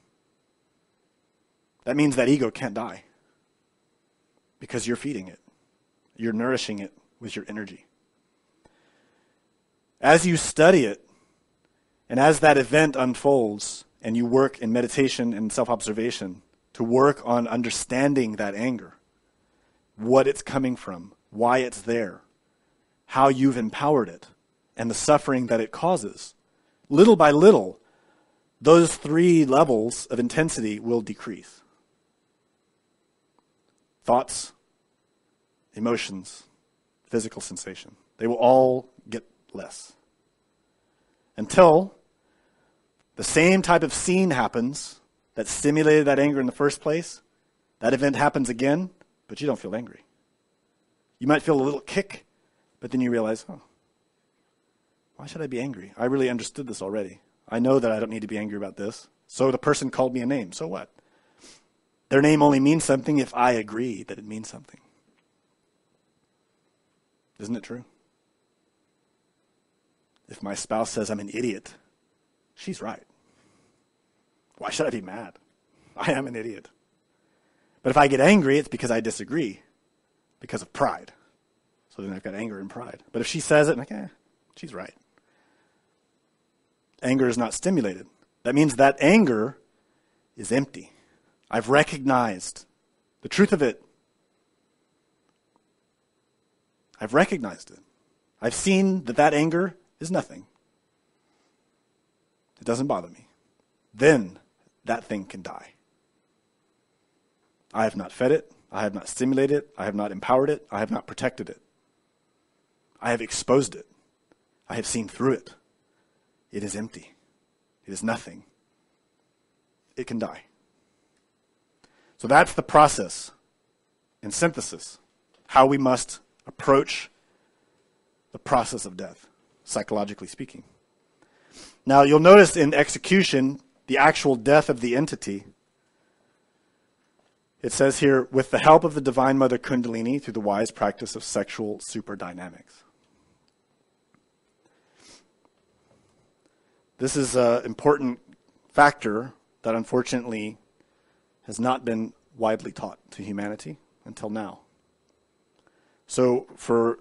That means that ego can't die, because you're feeding it. You're nourishing it with your energy. As you study it, and as that event unfolds, and you work in meditation and self-observation to work on understanding that anger, what it's coming from, why it's there, how you've empowered it, and the suffering that it causes, little by little, those three levels of intensity will decrease. Thoughts, emotions, physical sensation. They will all get less. Until the same type of scene happens that stimulated that anger in the first place, that event happens again, but you don't feel angry. You might feel a little kick, but then you realize, oh, why should I be angry? I really understood this already. I know that I don't need to be angry about this. So the person called me a name. So what? Their name only means something if I agree that it means something. Isn't it true? If my spouse says I'm an idiot, she's right. Why should I be mad? I am an idiot. But if I get angry, it's because I disagree, because of pride. So then I've got anger and pride. But if she says it, I'm like, she's right. Anger is not stimulated. That means that anger is empty. I've recognized the truth of it. I've recognized it. I've seen that anger is nothing. It doesn't bother me. Then that thing can die. I have not fed it. I have not stimulated it. I have not empowered it. I have not protected it. I have exposed it. I have seen through it. It is empty. It is nothing. It can die. So that's the process in synthesis, how we must approach the process of death, psychologically speaking. Now, you'll notice in execution, the actual death of the entity, it says here, with the help of the Divine Mother Kundalini through the wise practice of sexual superdynamics. This is an important factor that unfortunately has not been widely taught to humanity until now. So for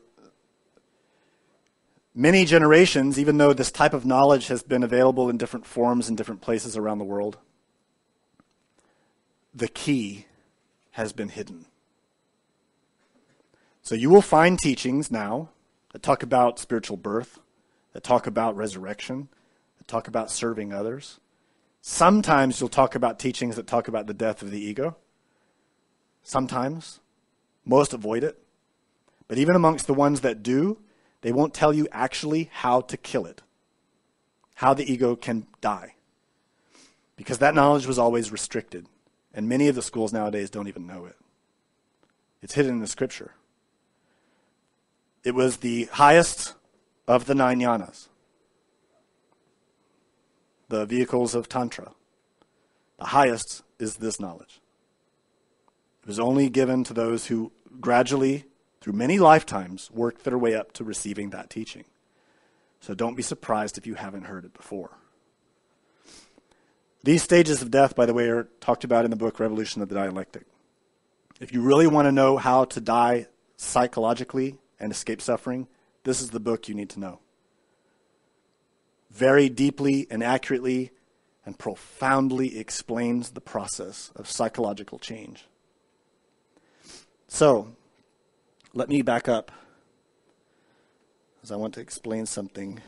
many generations, even though this type of knowledge has been available in different forms in different places around the world, the key has been hidden. So you will find teachings now that talk about spiritual birth, that talk about resurrection, that talk about serving others. Sometimes you'll talk about teachings that talk about the death of the ego. Sometimes. Most avoid it. But even amongst the ones that do, they won't tell you actually how to kill it, how the ego can die. Because that knowledge was always restricted. And many of the schools nowadays don't even know it. It's hidden in the scripture. It was the highest of the 9 jhanas, the vehicles of Tantra. The highest is this knowledge. It was only given to those who gradually, through many lifetimes, worked their way up to receiving that teaching. So don't be surprised if you haven't heard it before. These stages of death, by the way, are talked about in the book Revolution of the Dialectic. If you really want to know how to die psychologically and escape suffering, this is the book you need to know. Very deeply and accurately and profoundly explains the process of psychological change. So, let me back up, as I want to explain something.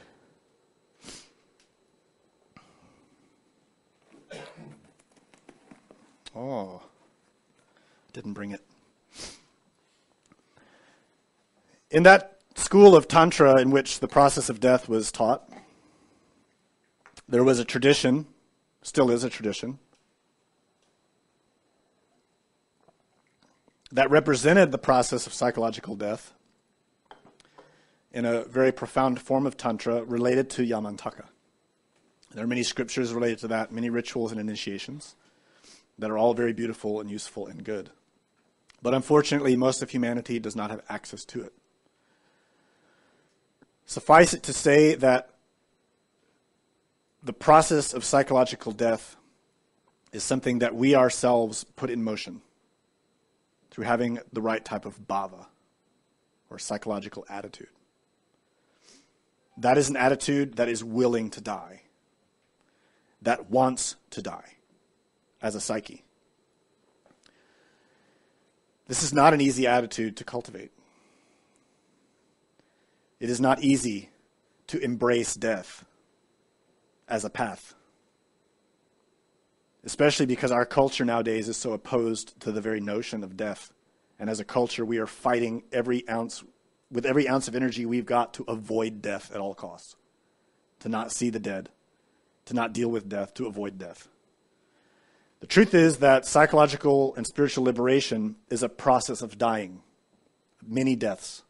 Oh, didn't bring it. In that school of Tantra in which the process of death was taught, there was a tradition, still is a tradition, that represented the process of psychological death in a very profound form of Tantra related to Yamantaka. There are many scriptures related to that, many rituals and initiations that are all very beautiful and useful and good. But unfortunately, most of humanity does not have access to it. Suffice it to say that the process of psychological death is something that we ourselves put in motion through having the right type of bhava, or psychological attitude. That is an attitude that is willing to die, that wants to die as a psyche. This is not an easy attitude to cultivate. It is not easy to embrace death as a path, especially because our culture nowadays is so opposed to the very notion of death. And as a culture, we are fighting with every ounce of energy we've got to avoid death at all costs, to not see the dead, to not deal with death, to avoid death. The truth is that psychological and spiritual liberation is a process of dying, many deaths.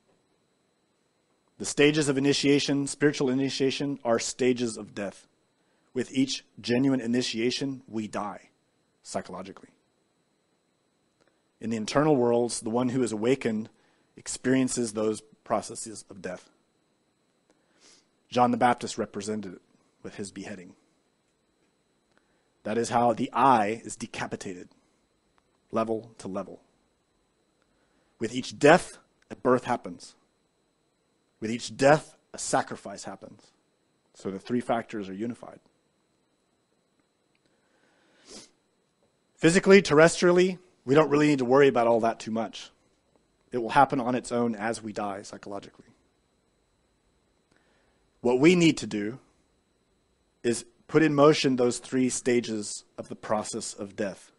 The stages of initiation, spiritual initiation, are stages of death. With each genuine initiation, we die psychologically. In the internal worlds, the one who is awakened experiences those processes of death. John the Baptist represented it with his beheading. That is how the I is decapitated, level to level. With each death, a birth happens. With each death, a sacrifice happens. So the three factors are unified. Physically, terrestrially, we don't really need to worry about all that too much. It will happen on its own as we die psychologically. What we need to do is put in motion those three stages of the process of death.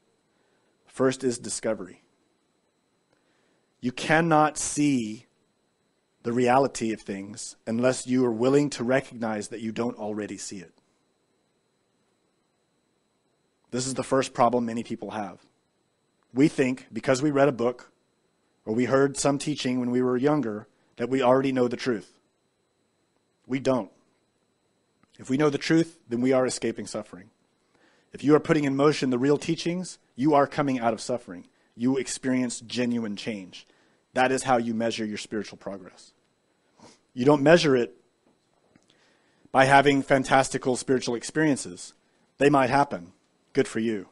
First is discovery. You cannot see the reality of things unless you are willing to recognize that you don't already see it. This is the first problem many people have. We think, because we read a book, or we heard some teaching when we were younger, that we already know the truth. We don't. If we know the truth, then we are escaping suffering. If you are putting in motion the real teachings, you are coming out of suffering. You experience genuine change. That is how you measure your spiritual progress. You don't measure it by having fantastical spiritual experiences. They might happen. Good for you.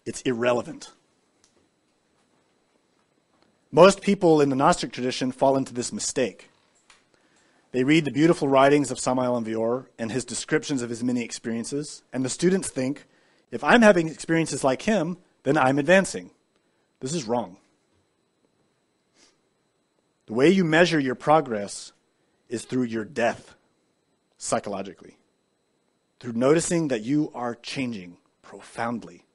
It's irrelevant. Most people in the Gnostic tradition fall into this mistake. They read the beautiful writings of Samael Aun Weor and his descriptions of his many experiences, and the students think, if I'm having experiences like him, then I'm advancing. This is wrong. The way you measure your progress is through your death, psychologically. Through noticing that you are changing profoundly.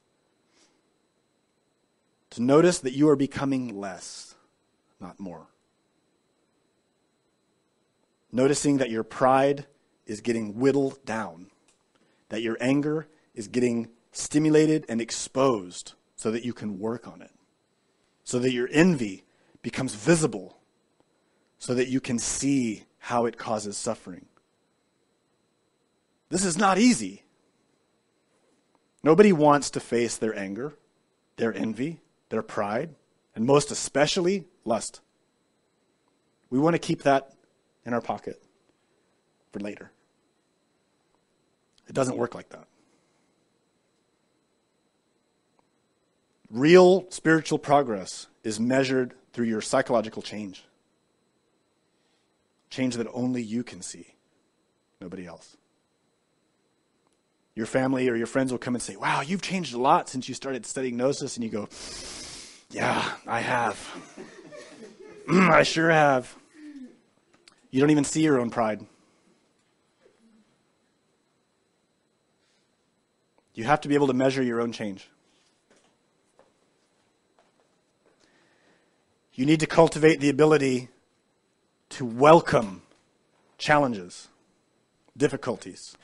To notice that you are becoming less, not more. Noticing that your pride is getting whittled down, that your anger is getting stimulated and exposed so that you can work on it, so that your envy becomes visible, so that you can see how it causes suffering. This is not easy. Nobody wants to face their anger, their envy, their pride, and most especially lust. We want to keep that in our pocket for later. It doesn't work like that. Real spiritual progress is measured through your psychological change. Change that only you can see, nobody else. Your family or your friends will come and say, wow, you've changed a lot since you started studying Gnosis. And you go, yeah, I have. I sure have. You don't even see your own pride. You have to be able to measure your own change. You need to cultivate the ability to welcome challenges, difficulties,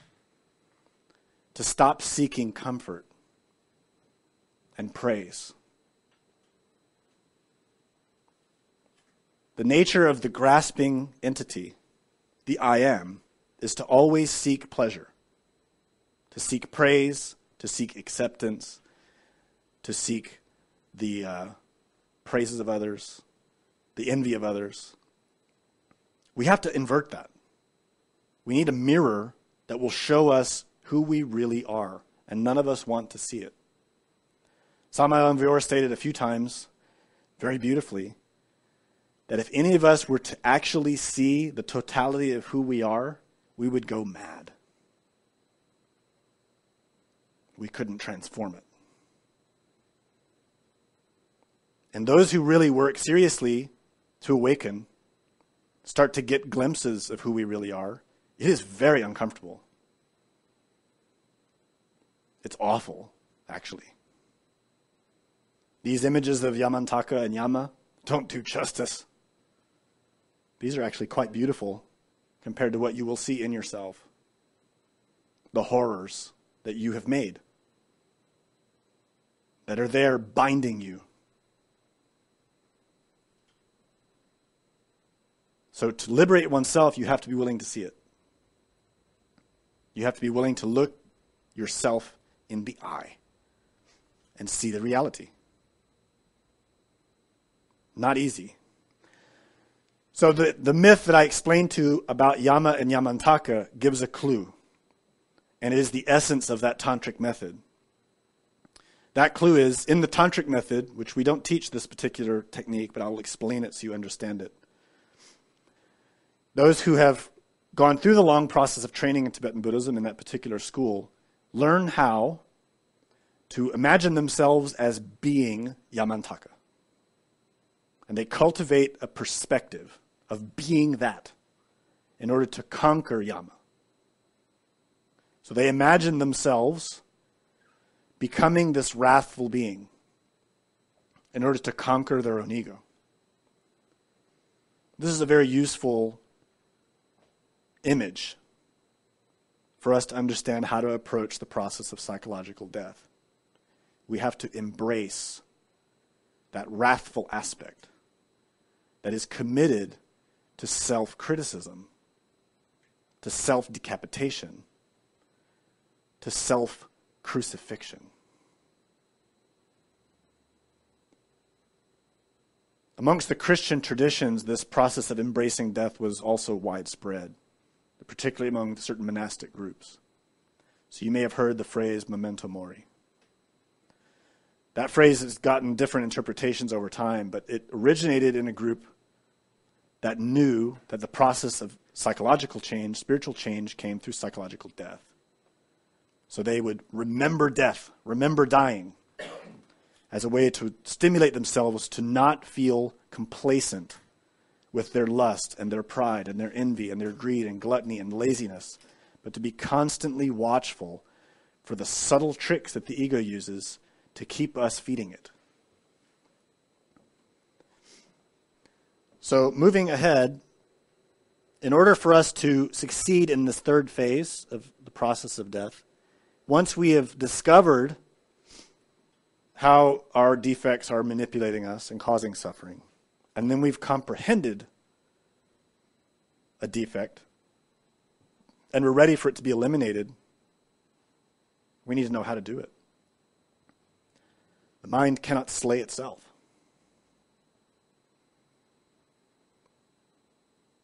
to stop seeking comfort and praise. The nature of the grasping entity, the I am, is to always seek pleasure, to seek praise, to seek acceptance, to seek the praises of others, the envy of others. We have to invert that. We need a mirror that will show us who we really are, and none of us want to see it. Samael Aun stated a few times, very beautifully, that if any of us were to actually see the totality of who we are, we would go mad. We couldn't transform it. And those who really work seriously to awaken start to get glimpses of who we really are. It is very uncomfortable. It's awful, actually. These images of Yamantaka and Yama don't do justice. These are actually quite beautiful compared to what you will see in yourself. The horrors that you have made, that are there binding you. So to liberate oneself, you have to be willing to see it. You have to be willing to look yourself in the eye and see the reality. Not easy. So the myth that I explained to you about Yama and Yamantaka gives a clue. And it is the essence of that tantric method. That clue is, in the tantric method, which we don't teach this particular technique, but I'll explain it so you understand it. Those who have gone through the long process of training in Tibetan Buddhism in that particular school learn how to imagine themselves as being Yamantaka. And they cultivate a perspective of being that in order to conquer Yama. So they imagine themselves becoming this wrathful being in order to conquer their own ego. This is a very useful image for us to understand how to approach the process of psychological death. We have to embrace that wrathful aspect that is committed to self-criticism, to self-decapitation, to self-crucifixion. Amongst the Christian traditions, this process of embracing death was also widespread, particularly among certain monastic groups. So you may have heard the phrase memento mori. That phrase has gotten different interpretations over time, but it originated in a group that knew that the process of psychological change, spiritual change, came through psychological death. So they would remember death, remember dying, as a way to stimulate themselves to not feel complacent with their lust and their pride and their envy and their greed and gluttony and laziness, but to be constantly watchful for the subtle tricks that the ego uses to keep us feeding it. So moving ahead, in order for us to succeed in this third phase of the process of death, once we have discovered how our defects are manipulating us and causing suffering, and then we've comprehended a defect, and we're ready for it to be eliminated, we need to know how to do it. The mind cannot slay itself.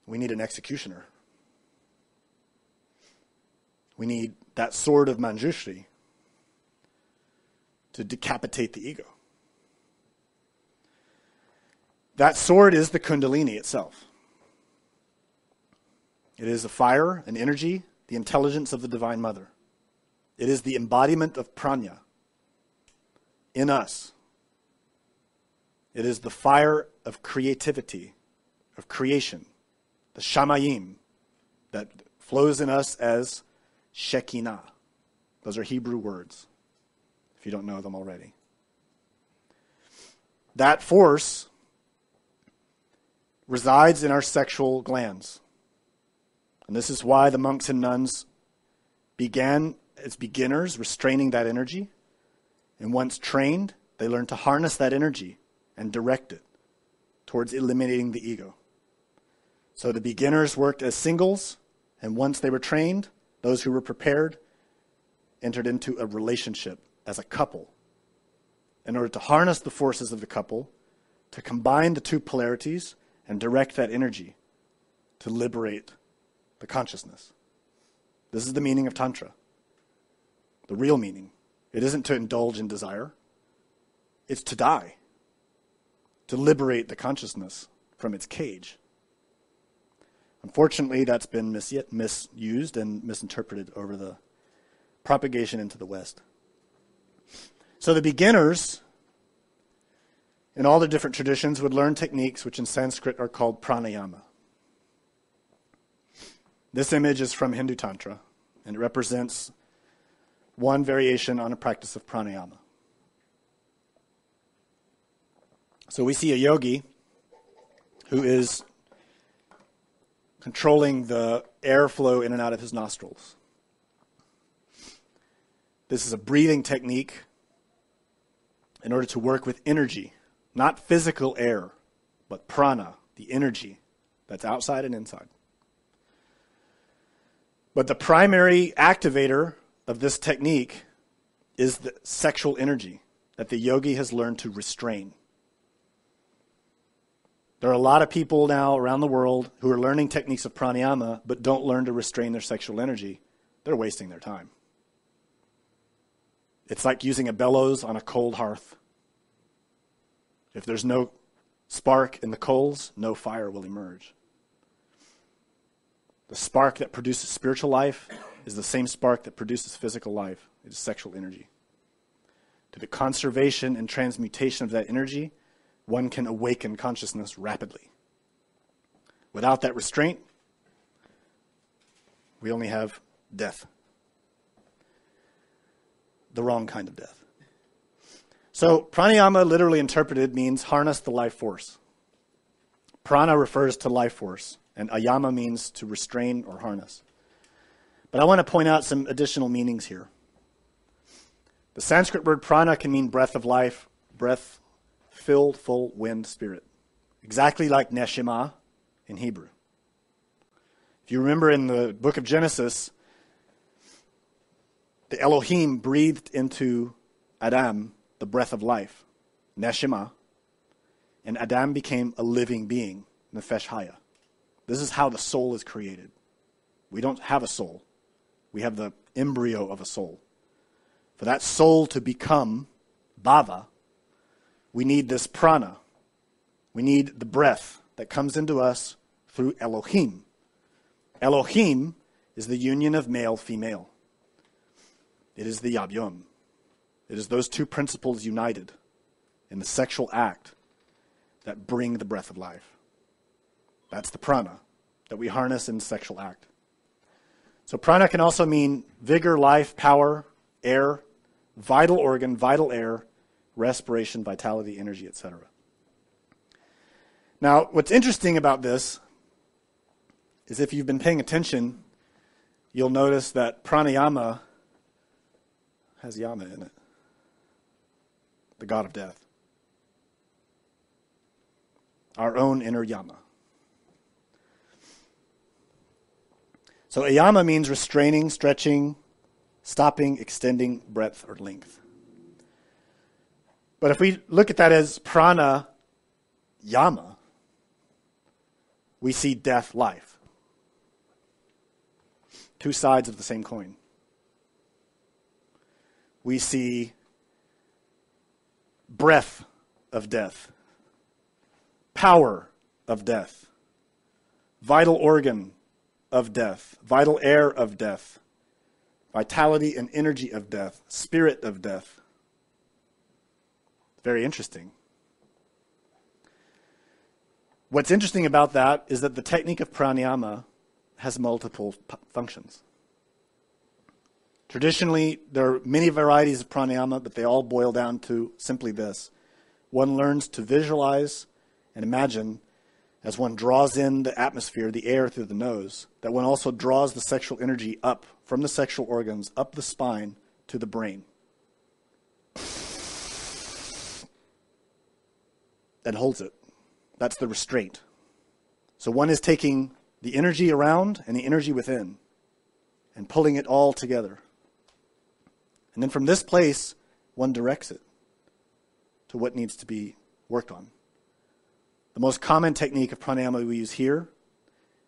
We need an executioner. We need that sword of Manjushri to decapitate the ego. That sword is the Kundalini itself. It is a fire, an energy, the intelligence of the Divine Mother. It is the embodiment of prana in us. It is the fire of creativity, of creation, the shamayim that flows in us as Shekinah. Those are Hebrew words, if you don't know them already. That force resides in our sexual glands. And this is why the monks and nuns began as beginners restraining that energy. And once trained, they learned to harness that energy and direct it towards eliminating the ego, So the beginners worked as singles, and once they were trained, those who were prepared entered into a relationship as a couple in order to harness the forces of the couple, to combine the two polarities and direct that energy to liberate the consciousness. This is the meaning of Tantra. The real meaning. It isn't to indulge in desire. It's to die. To liberate the consciousness from its cage. Unfortunately, that's been misused and misinterpreted over the propagation into the West. So the beginners in all the different traditions would learn techniques which in Sanskrit are called pranayama. This image is from Hindu Tantra, and it represents one variation on a practice of pranayama. So we see a yogi who is controlling the airflow in and out of his nostrils. This is a breathing technique in order to work with energy, not physical air, but prana, the energy that's outside and inside. But the primary activator of this technique is the sexual energy that the yogi has learned to restrain. There are a lot of people now around the world who are learning techniques of pranayama but don't learn to restrain their sexual energy. They're wasting their time. It's like using a bellows on a cold hearth. If there's no spark in the coals, no fire will emerge. The spark that produces spiritual life is the same spark that produces physical life. It is sexual energy. To the conservation and transmutation of that energy, one can awaken consciousness rapidly. Without that restraint, we only have death. The wrong kind of death. So pranayama, literally interpreted, means harness the life force. Prana refers to life force, and ayama means to restrain or harness. But I want to point out some additional meanings here. The Sanskrit word prana can mean breath of life, breath, filled, full, wind, spirit. Exactly like neshama in Hebrew. If you remember in the book of Genesis, the Elohim breathed into Adam the breath of life, neshama, and Adam became a living being, nefesh haya. This is how the soul is created. We don't have a soul. We have the embryo of a soul. For that soul to become bhava, we need this prana. We need the breath that comes into us through Elohim. Elohim is the union of male-female. It is the yabyum. It is those two principles united in the sexual act that bring the breath of life. That's the prana that we harness in the sexual act. So prana can also mean vigor, life, power, air, vital organ, vital air, respiration, vitality, energy, etc. Now, what's interesting about this is if you've been paying attention, you'll notice that pranayama has yama in it, the god of death. Our own inner yama. So ayama means restraining, stretching, stopping, extending, breadth, or length. But if we look at that as prana yama, we see death, life. Two sides of the same coin. We see breath of death, power of death, vital organ of death, vital air of death, vitality and energy of death, spirit of death. Very interesting. What's interesting about that is that the technique of pranayama has multiple functions. Traditionally, there are many varieties of pranayama, but they all boil down to simply this. One learns to visualize and imagine as one draws in the atmosphere, the air through the nose, that one also draws the sexual energy up from the sexual organs, up the spine to the brain. And holds it. That's the restraint. So one is taking the energy around and the energy within and pulling it all together. And then from this place, one directs it to what needs to be worked on. The most common technique of pranayama we use here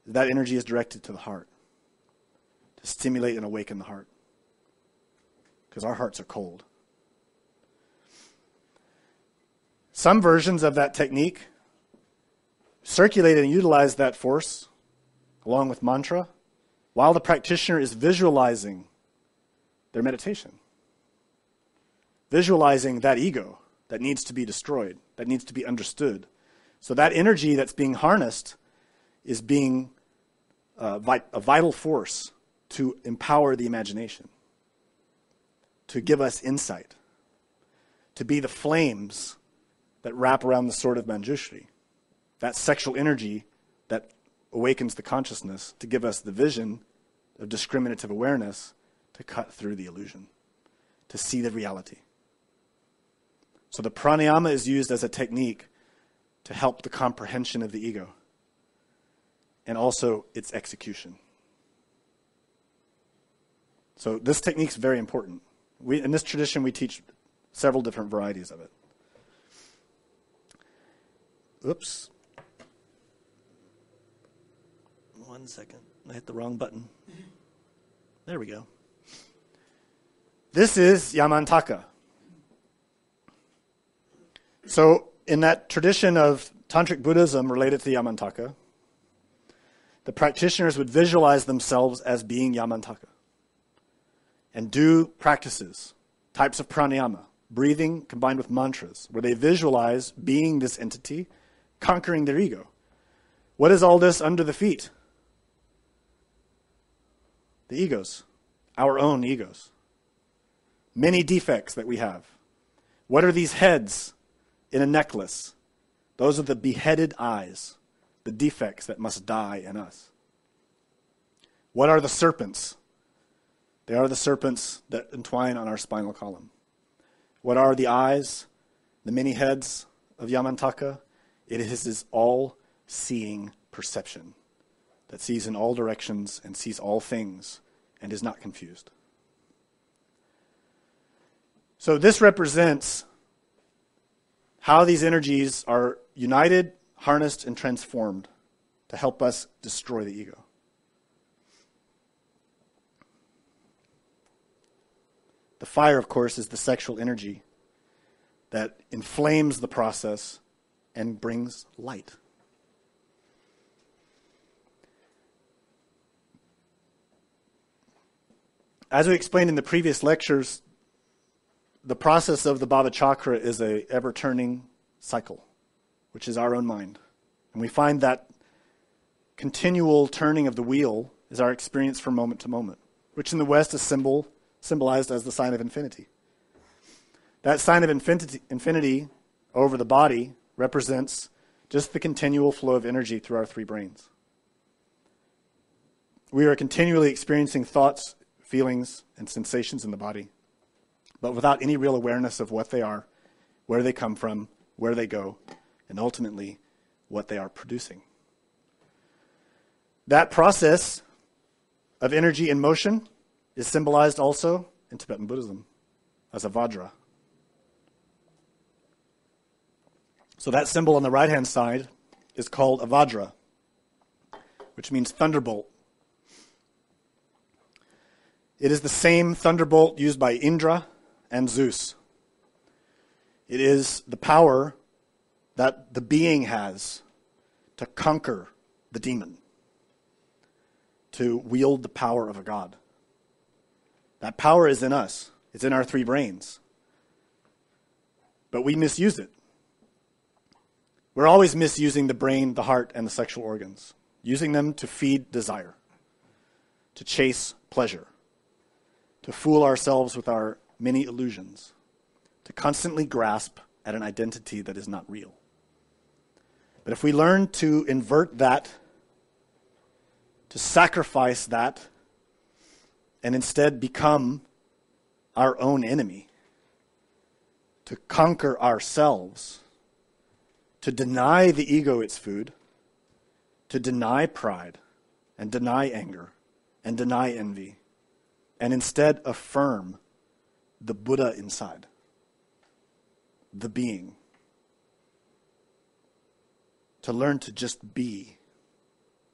is that energy is directed to the heart, to stimulate and awaken the heart, because our hearts are cold. Some versions of that technique circulate and utilize that force along with mantra while the practitioner is visualizing their meditation. Visualizing that ego that needs to be destroyed, that needs to be understood. So that energy that's being harnessed is being a vital force to empower the imagination, to give us insight, to be the flames that wrap around the sword of Manjushri, that sexual energy that awakens the consciousness to give us the vision of discriminative awareness to cut through the illusion, to see the reality. So the pranayama is used as a technique to help the comprehension of the ego and also its execution. So this technique is very important. In this tradition, we teach several different varieties of it. Oops. 1 second. I hit the wrong button. There we go. This is Yamantaka. So in that tradition of Tantric Buddhism related to Yamantaka, the practitioners would visualize themselves as being Yamantaka and do practices, types of pranayama, breathing combined with mantras, where they visualize being this entity, conquering their ego. What is all this under the feet? The egos, our own egos. Many defects that we have. What are these heads in a necklace? Those are the beheaded eyes, the defects that must die in us. What are the serpents? They are the serpents that entwine on our spinal column. What are the eyes, the many heads of Yamantaka? It is his all-seeing perception that sees in all directions and sees all things and is not confused. So this represents how these energies are united, harnessed, and transformed to help us destroy the ego. The fire, of course, is the sexual energy that inflames the process and brings light. As we explained in the previous lectures, the process of the Bhavachakra is a ever-turning cycle, which is our own mind. And we find that continual turning of the wheel is our experience from moment to moment, which in the West is symbolized as the sign of infinity. That sign of infinity over the body represents just the continual flow of energy through our three brains. We are continually experiencing thoughts, feelings, and sensations in the body, but without any real awareness of what they are, where they come from, where they go, and ultimately what they are producing. That process of energy in motion is symbolized also in Tibetan Buddhism as a Vajra. So that symbol on the right-hand side is called a Vajra, which means thunderbolt. It is the same thunderbolt used by Indra and Zeus. It is the power that the being has to conquer the demon, to wield the power of a god. That power is in us. It's in our three brains. But we misuse it. We're always misusing the brain, the heart, and the sexual organs, using them to feed desire, to chase pleasure, to fool ourselves with our many illusions, to constantly grasp at an identity that is not real. But if we learn to invert that, to sacrifice that, and instead become our own enemy, to conquer ourselves, to deny the ego its food, to deny pride and deny anger and deny envy, and instead affirm the Buddha inside, the being. To learn to just be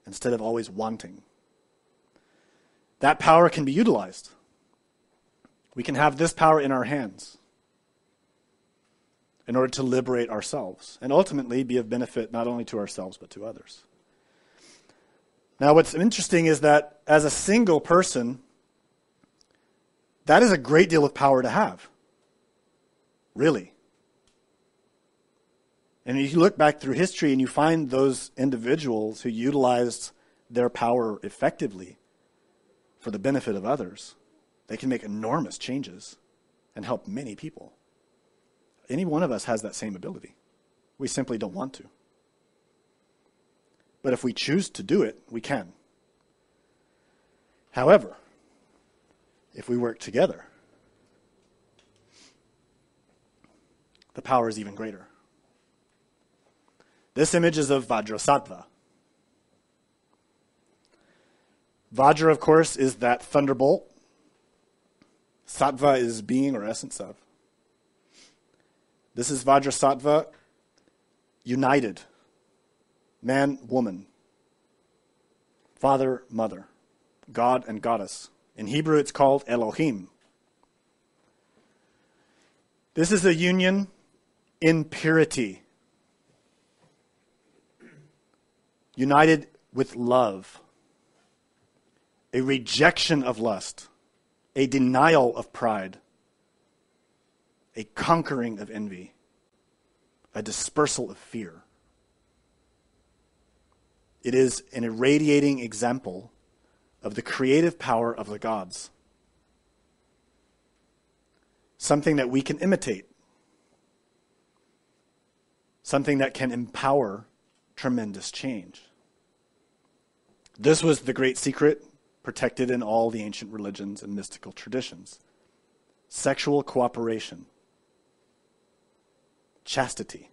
instead of always wanting. That power can be utilized. We can have this power in our hands in order to liberate ourselves and ultimately be of benefit not only to ourselves but to others. Now, what's interesting is that as a single person, that is a great deal of power to have. Really. And if you look back through history and you find those individuals who utilized their power effectively for the benefit of others, they can make enormous changes and help many people. Any one of us has that same ability. We simply don't want to. But if we choose to do it, we can. However, if we work together, the power is even greater. This image is of Vajrasattva. Vajra, of course, is that thunderbolt. Sattva is being or essence of. This is Vajrasattva united. Man, woman. Father, mother. God and goddess. In Hebrew it's called Elohim. This is a union in purity. United with love. A rejection of lust. A denial of pride. A conquering of envy. A dispersal of fear. It is an irradiating example of the creative power of the gods. Something that we can imitate. Something that can empower tremendous change. This was the great secret protected in all the ancient religions and mystical traditions. Sexual cooperation. Chastity.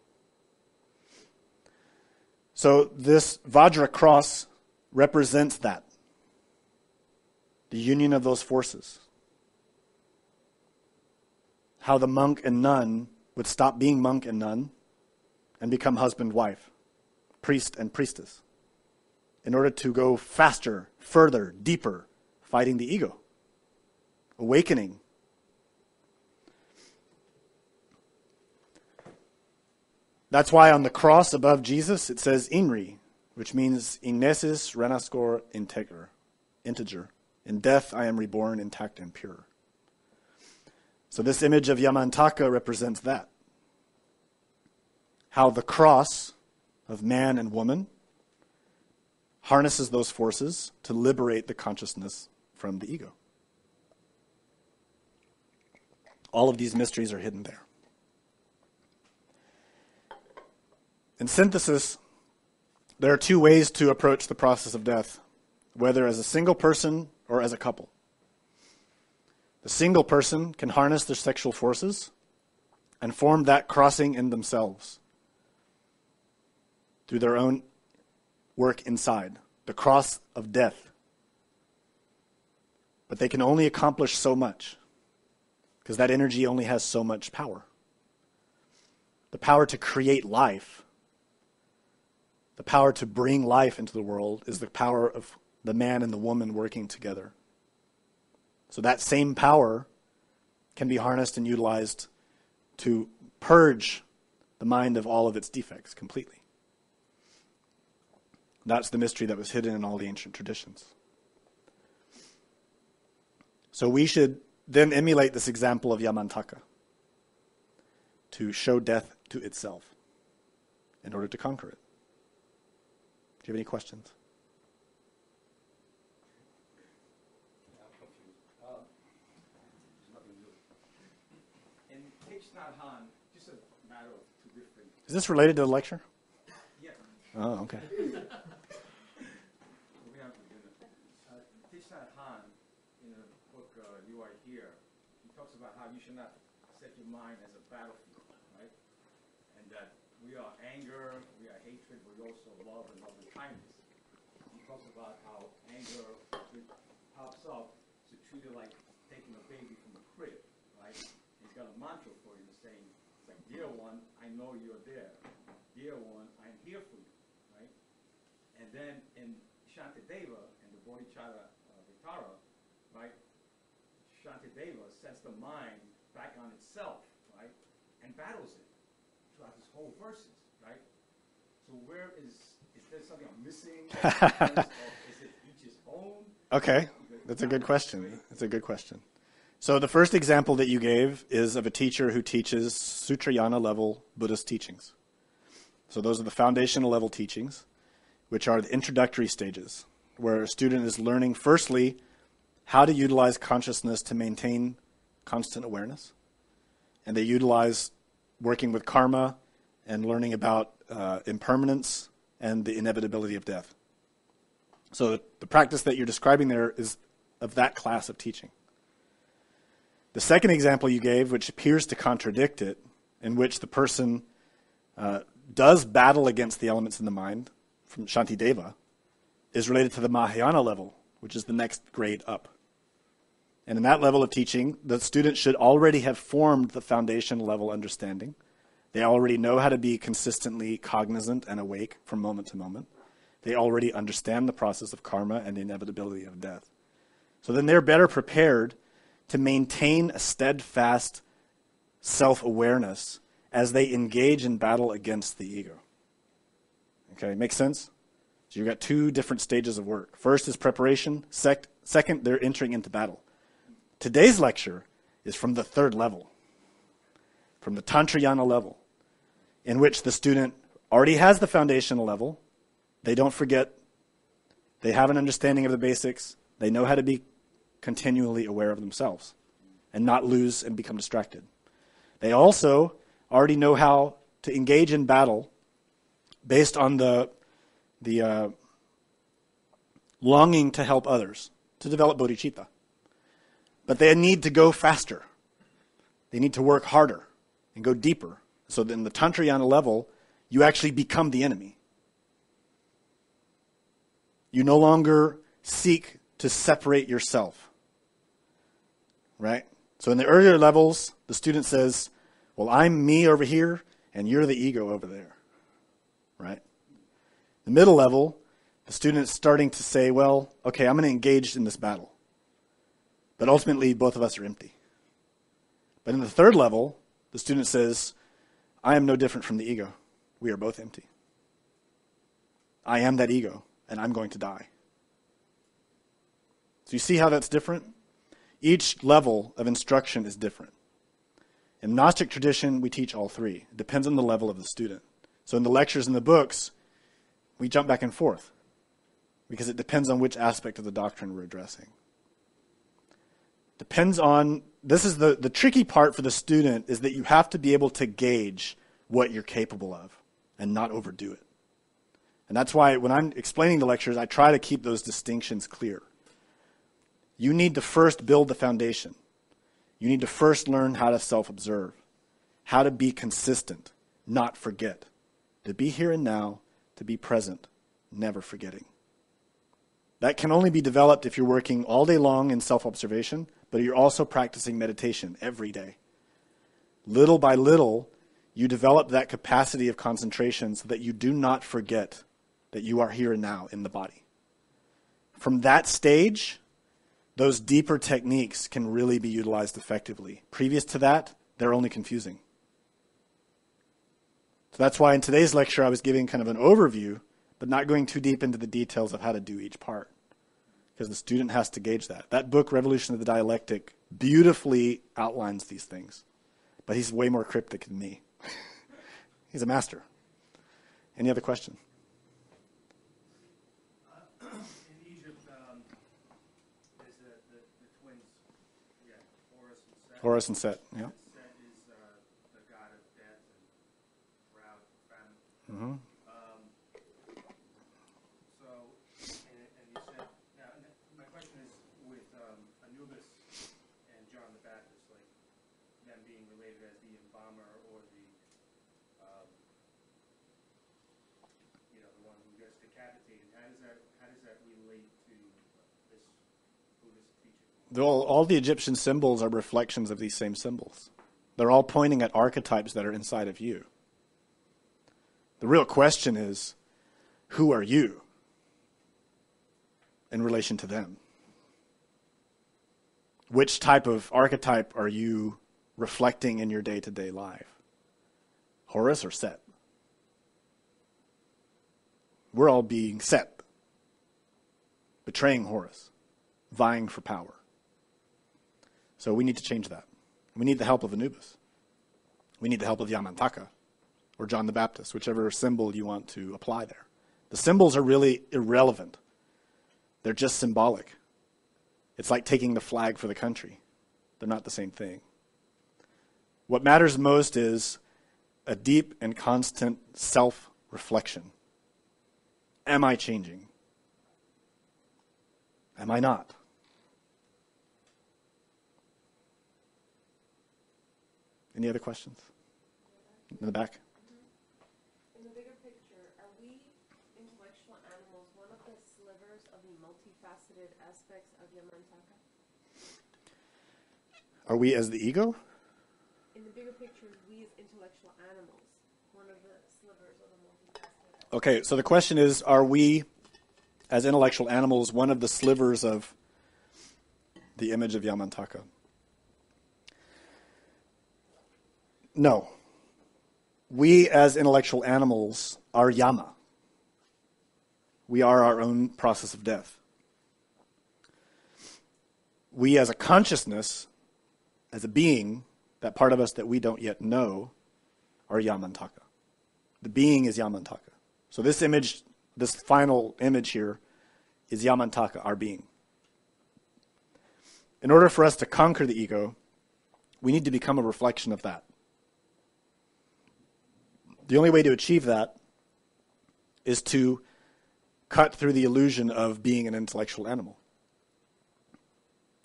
So this Vajra cross represents that. The union of those forces. How the monk and nun would stop being monk and nun and become husband-wife, priest and priestess, in order to go faster, further, deeper, fighting the ego, awakening. That's why on the cross above Jesus it says Inri, which means Ignesis renascor integer. In death I am reborn intact and pure. So this image of Yamantaka represents that. How the cross of man and woman harnesses those forces to liberate the consciousness from the ego. All of these mysteries are hidden there. In synthesis, there are two ways to approach the process of death, whether as a single person or as a couple. The single person can harness their sexual forces and form that crossing in themselves through their own work inside, the cross of death. But they can only accomplish so much because that energy only has so much power. The power to create life, the power to bring life into the world is the power of the man and the woman working together. So that same power can be harnessed and utilized to purge the mind of all of its defects completely. That's the mystery that was hidden in all the ancient traditions. So we should then emulate this example of Yamantaka to show death to itself in order to conquer it. Do you have any questions? Is this related to the lecture? Yeah. Oh, okay. Thich Nhat Hanh, in the book You Are Here, he talks about how you should not set your mind as a battlefield, right? And that we are anger, we are hatred, but we also love and kindness. talks about how anger it pops up to treat it like taking a baby from a crib, right? He's got a mantra for you saying, it's like, dear one, I know you're there. Dear one, I'm here for you, right? And then in Shantideva, in the Bodhicitta Vitara, right? Shantideva sets the mind back on itself, right? And battles it throughout this whole verses, right? So where is there something I'm missing? Is it each his own? Okay, that's a good question. That's a good question. So the first example that you gave is of a teacher who teaches Sutrayana level Buddhist teachings. So those are the foundational level teachings, which are the introductory stages, where a student is learning firstly how to utilize consciousness to maintain constant awareness. And they utilize working with karma and learning about impermanence and the inevitability of death. So the practice that you're describing there is of that class of teaching. The second example you gave, which appears to contradict it, in which the person does battle against the elements in the mind from Shantideva, is related to the Mahayana level, which is the next grade up. And in that level of teaching, the student should already have formed the foundation level understanding. They already know how to be consistently cognizant and awake from moment to moment. They already understand the process of karma and the inevitability of death. So then they're better prepared to maintain a steadfast self-awareness as they engage in battle against the ego. Okay, makes sense? So you've got two different stages of work. First is preparation. Second, they're entering into battle. Today's lecture is from the third level, from the Tantrayana level, in which the student already has the foundational level. They don't forget. They have an understanding of the basics. They know how to be continually aware of themselves and not lose and become distracted. They also already know how to engage in battle based on the longing to help others, to develop bodhicitta. But they need to go faster. They need to work harder and go deeper. So that in the Tantrayana level, you actually become the enemy. You no longer seek to separate yourself. Right? So in the earlier levels, the student says, well, I'm me over here, and you're the ego over there. Right? The middle level, the student is starting to say, well, okay, I'm going to engage in this battle. But ultimately, both of us are empty. But in the third level, the student says, I am no different from the ego. We are both empty. I am that ego, and I'm going to die. So you see how that's different? Each level of instruction is different. In the Gnostic tradition, we teach all three. It depends on the level of the student. So in the lectures and the books, we jump back and forth because it depends on which aspect of the doctrine we're addressing. Depends on, this is the tricky part for the student, is that you have to be able to gauge what you're capable of and not overdo it. And that's why when I'm explaining the lectures, I try to keep those distinctions clear. You need to first build the foundation. You need to first learn how to self-observe, how to be consistent, not forget, to be here and now, to be present, never forgetting. That can only be developed if you're working all day long in self-observation, but you're also practicing meditation every day. Little by little, you develop that capacity of concentration so that you do not forget that you are here and now in the body. From that stage, those deeper techniques can really be utilized effectively. Previous to that, they're only confusing. So that's why in today's lecture I was giving kind of an overview, but not going too deep into the details of how to do each part. Because the student has to gauge that. That book, Revolution of the Dialectic, beautifully outlines these things. But he's way more cryptic than me. He's a master. Any other question? In Egypt, there's the twins, Horus and Set, yeah. Set is the god of death and drought, famine. Mm-hmm. And you said, now, my question is with Anubis and John the Baptist, like them being related as the embalmer or the, the one who gets decapitated. How does that All the Egyptian symbols are reflections of these same symbols. They're all pointing at archetypes that are inside of you. The real question is, who are you in relation to them? Which type of archetype are you reflecting in your day-to-day life? Horus or Set? We're all being Set, betraying Horus, vying for power. So we need to change that. We need the help of Anubis. We need the help of Yamantaka or John the Baptist, whichever symbol you want to apply there. The symbols are really irrelevant. They're just symbolic. It's like taking the flag for the country. They're not the same thing. What matters most is a deep and constant self-reflection. Am I changing? Am I not? Any other questions? In the back? In the bigger picture, are we intellectual animals one of the slivers of the multifaceted aspects of Yamantaka? Are we as the ego? In the bigger picture, we as intellectual animals, one of the slivers of the multifaceted. Okay, so the question is, are we as intellectual animals one of the slivers of the image of Yamantaka? No. We as intellectual animals are Yama. We are our own process of death. We as a consciousness, as a being, that part of us that we don't yet know, are Yamantaka. The being is Yamantaka. So this image, this final image here, is Yamantaka, our being. In order for us to conquer the ego, we need to become a reflection of that. The only way to achieve that is to cut through the illusion of being an intellectual animal.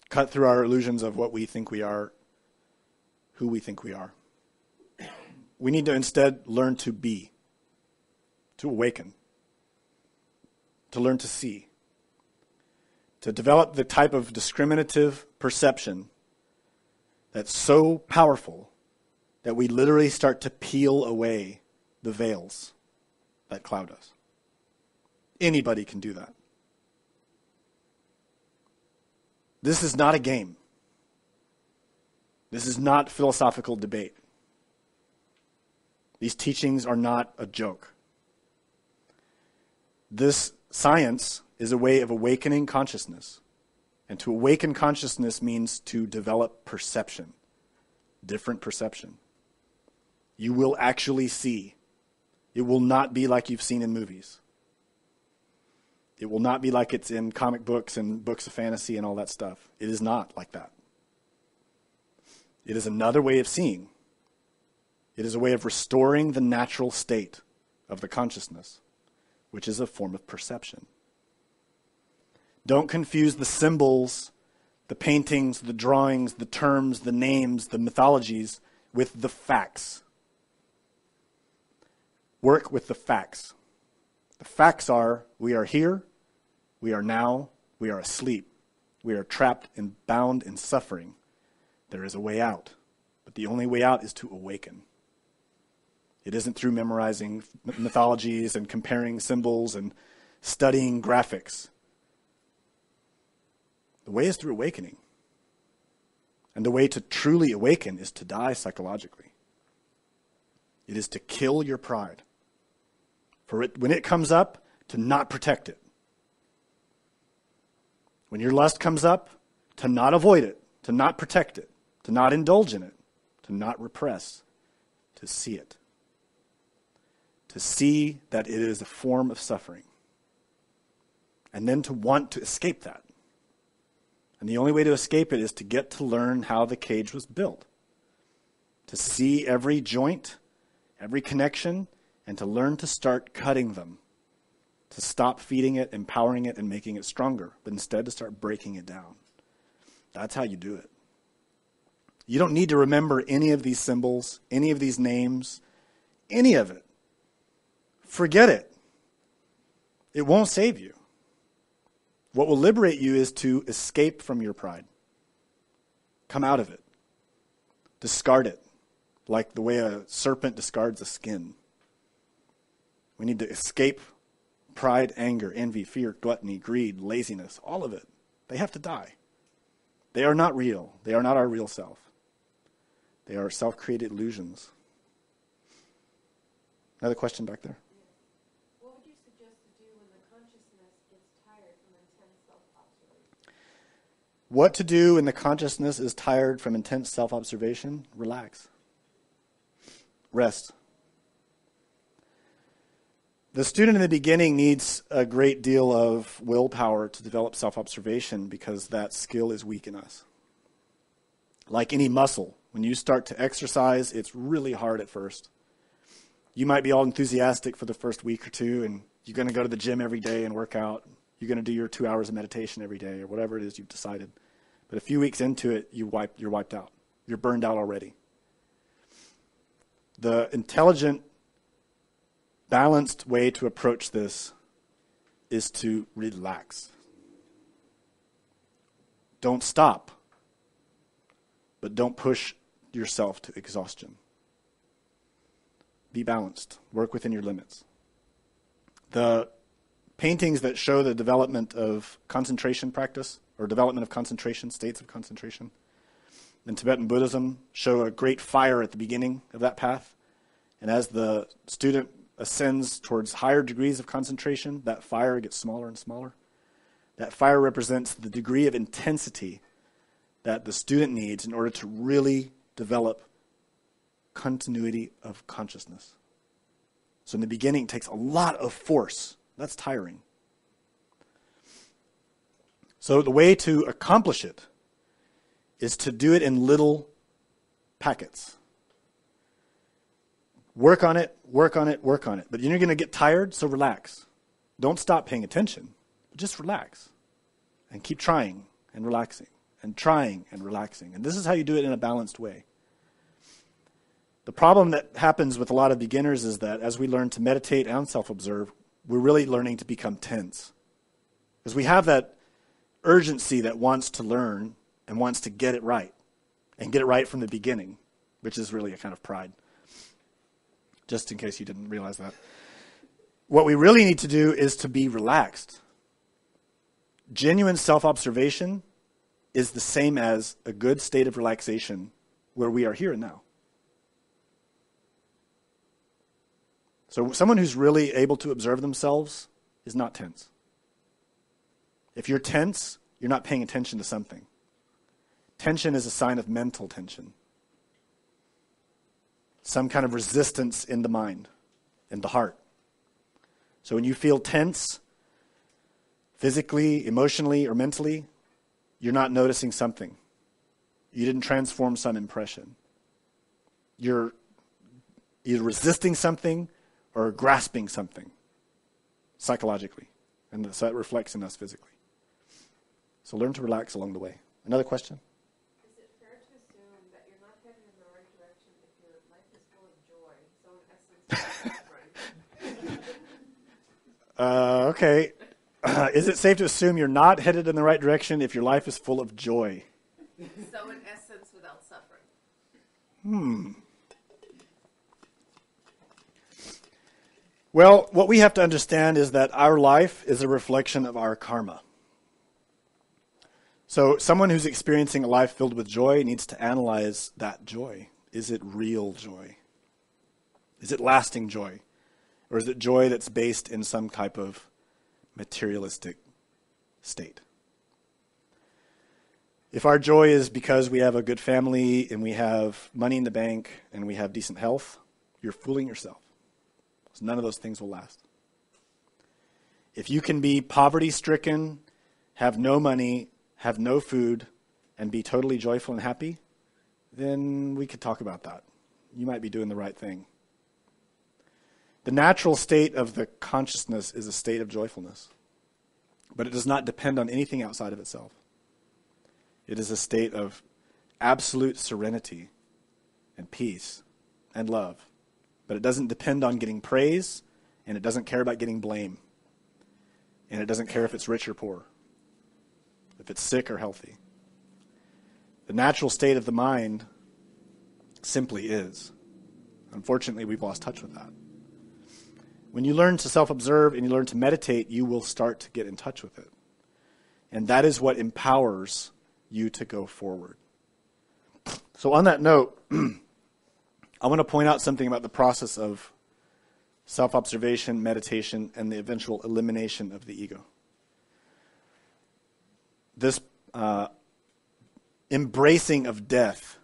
Cut through our illusions of what we think we are, who we think we are. We need to instead learn to be, to awaken, to learn to see, to develop the type of discriminative perception that's so powerful that we literally start to peel away the veils that cloud us. Anybody can do that. This is not a game. This is not philosophical debate. These teachings are not a joke. This science is a way of awakening consciousness. And to awaken consciousness means to develop perception, different perception. You will actually see. It will not be like you've seen in movies. It will not be like it's in comic books and books of fantasy and all that stuff. It is not like that. It is another way of seeing. It is a way of restoring the natural state of the consciousness, which is a form of perception. Don't confuse the symbols, the paintings, the drawings, the terms, the names, the mythologies with the facts. Work with the facts. The facts are, we are here, we are now, we are asleep. We are trapped and bound in suffering. There is a way out, but the only way out is to awaken. It isn't through memorizing mythologies and comparing symbols and studying graphics. The way is through awakening. And the way to truly awaken is to die psychologically. It is to kill your pride. For it, when it comes up, to not protect it. When your lust comes up, to not avoid it, to not protect it, to not indulge in it, to not repress, to see it. To see that it is a form of suffering. And then to want to escape that. And the only way to escape it is to get to learn how the cage was built. To see every joint, every connection, and to learn to start cutting them. To stop feeding it, empowering it, and making it stronger, but instead to start breaking it down. That's how you do it. You don't need to remember any of these symbols, any of these names, any of it. Forget it. It won't save you. What will liberate you is to escape from your pride, Come out of it. Discard it, like the way a serpent discards a skin. We need to escape pride, anger, envy, fear, gluttony, greed, laziness, all of it. They have to die. They are not real. They are not our real self. They are self-created illusions. Another question back there. What would you suggest to do when the consciousness gets tired from intense self-observation? What to do when the consciousness is tired from intense self-observation? Relax. Rest. The student in the beginning needs a great deal of willpower to develop self-observation because that skill is weak in us. Like any muscle, when you start to exercise, it's really hard at first. You might be all enthusiastic for the first week or two, and you're going to go to the gym every day and work out. You're going to do your 2 hours of meditation every day, or whatever it is you've decided. But a few weeks into it, you're wiped out. You're burned out already. The intelligent, balanced way to approach this is to relax. Don't stop, but don't push yourself to exhaustion. Be balanced. Work within your limits. The paintings that show the development of concentration practice, or development of concentration, states of concentration, in Tibetan Buddhism show a great fire at the beginning of that path. And as the student ascends towards higher degrees of concentration, that fire gets smaller and smaller. That fire represents the degree of intensity that the student needs in order to really develop continuity of consciousness. So in the beginning, it takes a lot of force. That's tiring. So the way to accomplish it is to do it in little packets. Work on it, work on it, work on it. But you're going to get tired, so relax. Don't stop paying attention. Just relax. And keep trying and relaxing. And trying and relaxing. And this is how you do it in a balanced way. The problem that happens with a lot of beginners is that as we learn to meditate and self-observe, we're really learning to become tense. Because we have that urgency that wants to learn and wants to get it right. And get it right from the beginning, which is really a kind of pride. Just in case you didn't realize that. What we really need to do is to be relaxed. Genuine self-observation is the same as a good state of relaxation where we are here and now. So someone who's really able to observe themselves is not tense. If you're tense, you're not paying attention to something. Tension is a sign of mental tension. Some kind of resistance in the mind, in the heart. So when you feel tense, physically, emotionally, or mentally, you're not noticing something. You didn't transform some impression. You're either resisting something or grasping something psychologically. And so that reflects in us physically. So learn to relax along the way. Another question? Is it fair to assume that you're not headed in the right direction if your life is full of joy? So in essence, Okay. Is it safe to assume you're not headed in the right direction if your life is full of joy? so in essence, without suffering. Well, what we have to understand is that our life is a reflection of our karma. So someone who's experiencing a life filled with joy needs to analyze that joy. Is it real joy? Is it lasting joy? Or is it joy that's based in some type of materialistic state? If our joy is because we have a good family and we have money in the bank and we have decent health, you're fooling yourself. So none of those things will last. If you can be poverty-stricken, have no money, have no food, and be totally joyful and happy, then we could talk about that. You might be doing the right thing. The natural state of the consciousness is a state of joyfulness, but it does not depend on anything outside of itself. It is a state of absolute serenity and peace and love. But it doesn't depend on getting praise, and it doesn't care about getting blame. And it doesn't care if it's rich or poor, if it's sick or healthy. The natural state of the mind simply is. Unfortunately, we've lost touch with that. When you learn to self-observe and you learn to meditate, you will start to get in touch with it. And that is what empowers you to go forward. So on that note, I want to point out something about the process of self-observation, meditation, and the eventual elimination of the ego. This embracing of death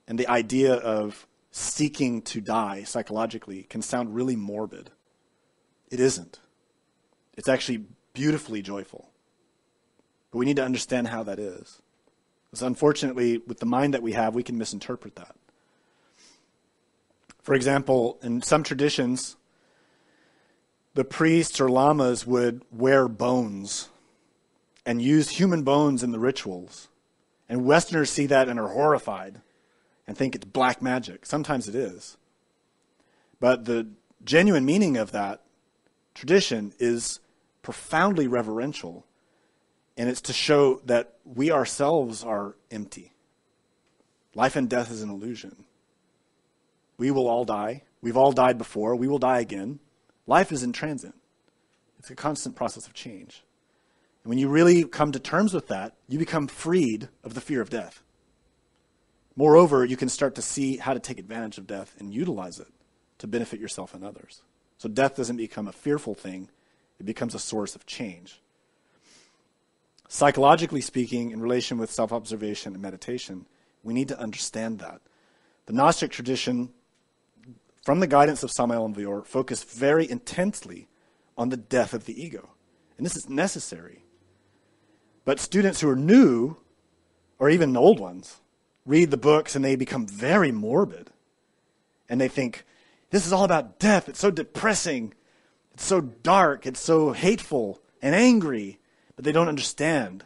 and the idea of seeking to die psychologically can sound really morbid. It isn't. It's actually beautifully joyful. But we need to understand how that is. Because unfortunately, with the mind that we have, we can misinterpret that. For example, in some traditions, the priests or lamas would wear bones and use human bones in the rituals. And Westerners see that and are horrified and think it's black magic. Sometimes it is. But the genuine meaning of that tradition is profoundly reverential. And it's to show that we ourselves are empty. Life and death is an illusion. We will all die. We've all died before. We will die again. Life is in transit. It's a constant process of change. And when you really come to terms with that, you become freed of the fear of death. Moreover, you can start to see how to take advantage of death and utilize it to benefit yourself and others. So death doesn't become a fearful thing. It becomes a source of change. Psychologically speaking, in relation with self-observation and meditation, we need to understand that. The Gnostic tradition, from the guidance of Samael and Vior, focused very intensely on the death of the ego. And this is necessary. But students who are new, or even old ones, read the books and they become very morbid. And they think, this is all about death. It's so depressing. It's so dark. It's so hateful and angry. But they don't understand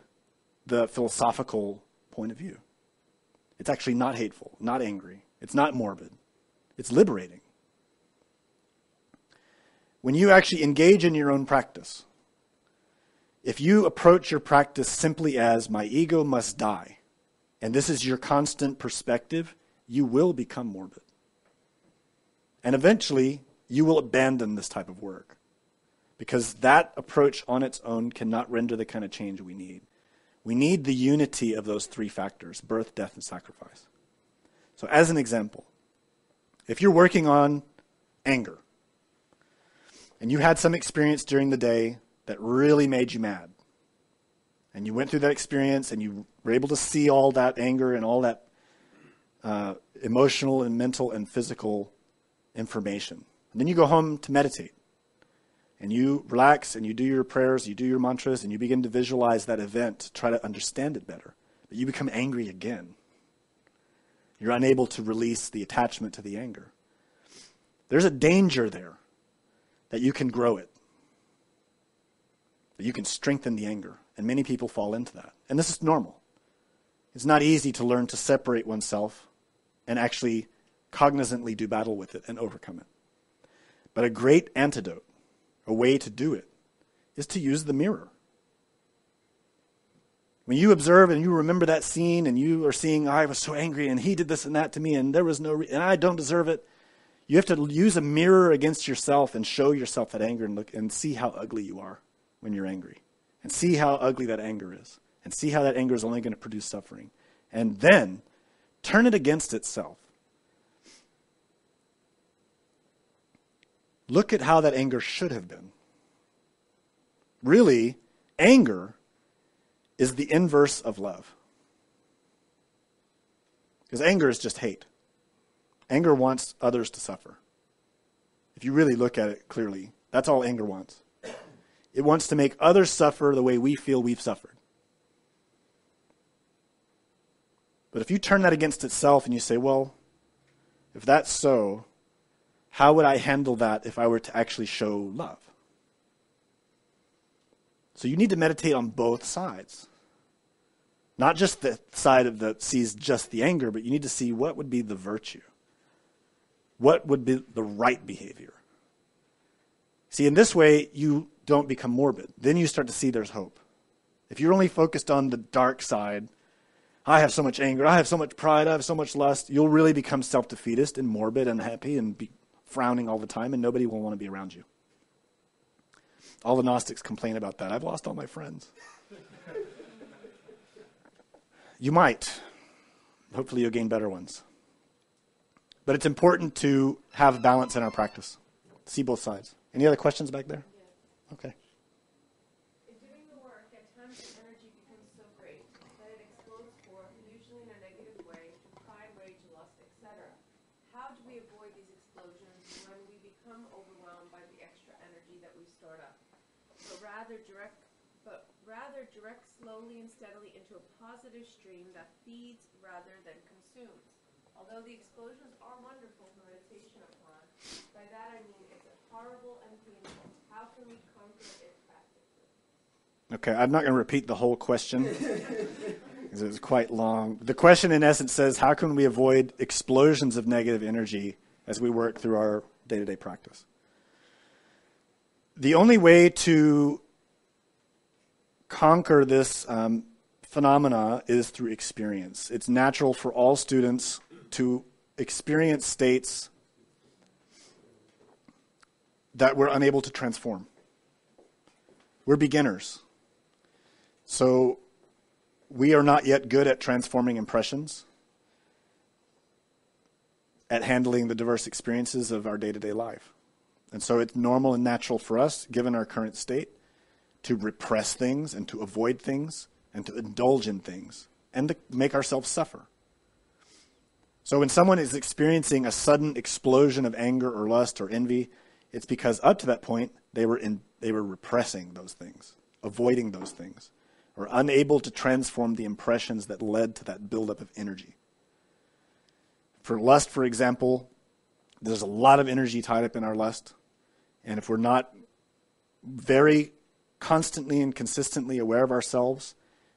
the philosophical point of view. It's actually not hateful, not angry. It's not morbid. It's liberating. When you actually engage in your own practice, if you approach your practice simply as my ego must die, and this is your constant perspective, you will become morbid. And eventually, you will abandon this type of work. Because that approach on its own cannot render the kind of change we need. We need the unity of those three factors: birth, death, and sacrifice. So as an example, if you're working on anger, and you had some experience during the day that really made you mad, and you went through that experience and you were able to see all that anger and all that emotional and mental and physical information. And then you go home to meditate. And you relax and you do your prayers, you do your mantras, and you begin to visualize that event to try to understand it better. But you become angry again. You're unable to release the attachment to the anger. There's a danger there that you can grow it. That you can strengthen the anger. And many people fall into that. And this is normal. It's not easy to learn to separate oneself and actually cognizantly do battle with it and overcome it. But a great antidote, a way to do it, is to use the mirror. When you observe and you remember that scene and you are seeing, I was so angry and he did this and that to me and there was and I don't deserve it. You have to use a mirror against yourself and show yourself that anger and look and see how ugly you are when you're angry. And see how ugly that anger is. And see how that anger is only going to produce suffering. And then turn it against itself. Look at how that anger should have been. Really, anger is the inverse of love. Because anger is just hate. Anger wants others to suffer. If you really look at it clearly, that's all anger wants. It wants to make others suffer the way we feel we've suffered. But if you turn that against itself and you say, well, if that's so, how would I handle that if I were to actually show love? So you need to meditate on both sides. Not just the side of that sees just the anger, but you need to see what would be the virtue. What would be the right behavior? See, in this way, you don't become morbid. Then you start to see there's hope. If you're only focused on the dark side, I have so much anger, I have so much pride, I have so much lust, you'll really become self-defeatist and morbid and unhappy and be frowning all the time, and nobody will want to be around you. All the Gnostics complain about that. I've lost all my friends. You might. Hopefully you'll gain better ones. But it's important to have balance in our practice. See both sides. Any other questions back there? Yeah. Okay. In doing the work, at times the energy becomes so great that it explodes forth, usually in a negative way, to pride, rage, lust, etc. How do we avoid these explosions when we become overwhelmed by the extra energy that we stored up? Rather direct slowly and steadily into a positive stream that feeds rather than consumes. Although the explosions are wonderful for meditation upon, by that I mean it's horrible and painful. How can we conquer it practically? Okay, I'm not going to repeat the whole question because it's quite long. The question in essence says, how can we avoid explosions of negative energy as we work through our day-to-day practice? The only way to conquer this phenomena is through experience. It's natural for all students to experience states that we're unable to transform. We're beginners. So we are not yet good at transforming impressions, at handling the diverse experiences of our day-to-day life. And so it's normal and natural for us, given our current state, to repress things and to avoid things and to indulge in things and to make ourselves suffer. So when someone is experiencing a sudden explosion of anger or lust or envy, it's because up to that point they were repressing those things, avoiding those things, or unable to transform the impressions that led to that buildup of energy. For lust, for example, there's a lot of energy tied up in our lust, and if we're not very constantly and consistently aware of ourselves,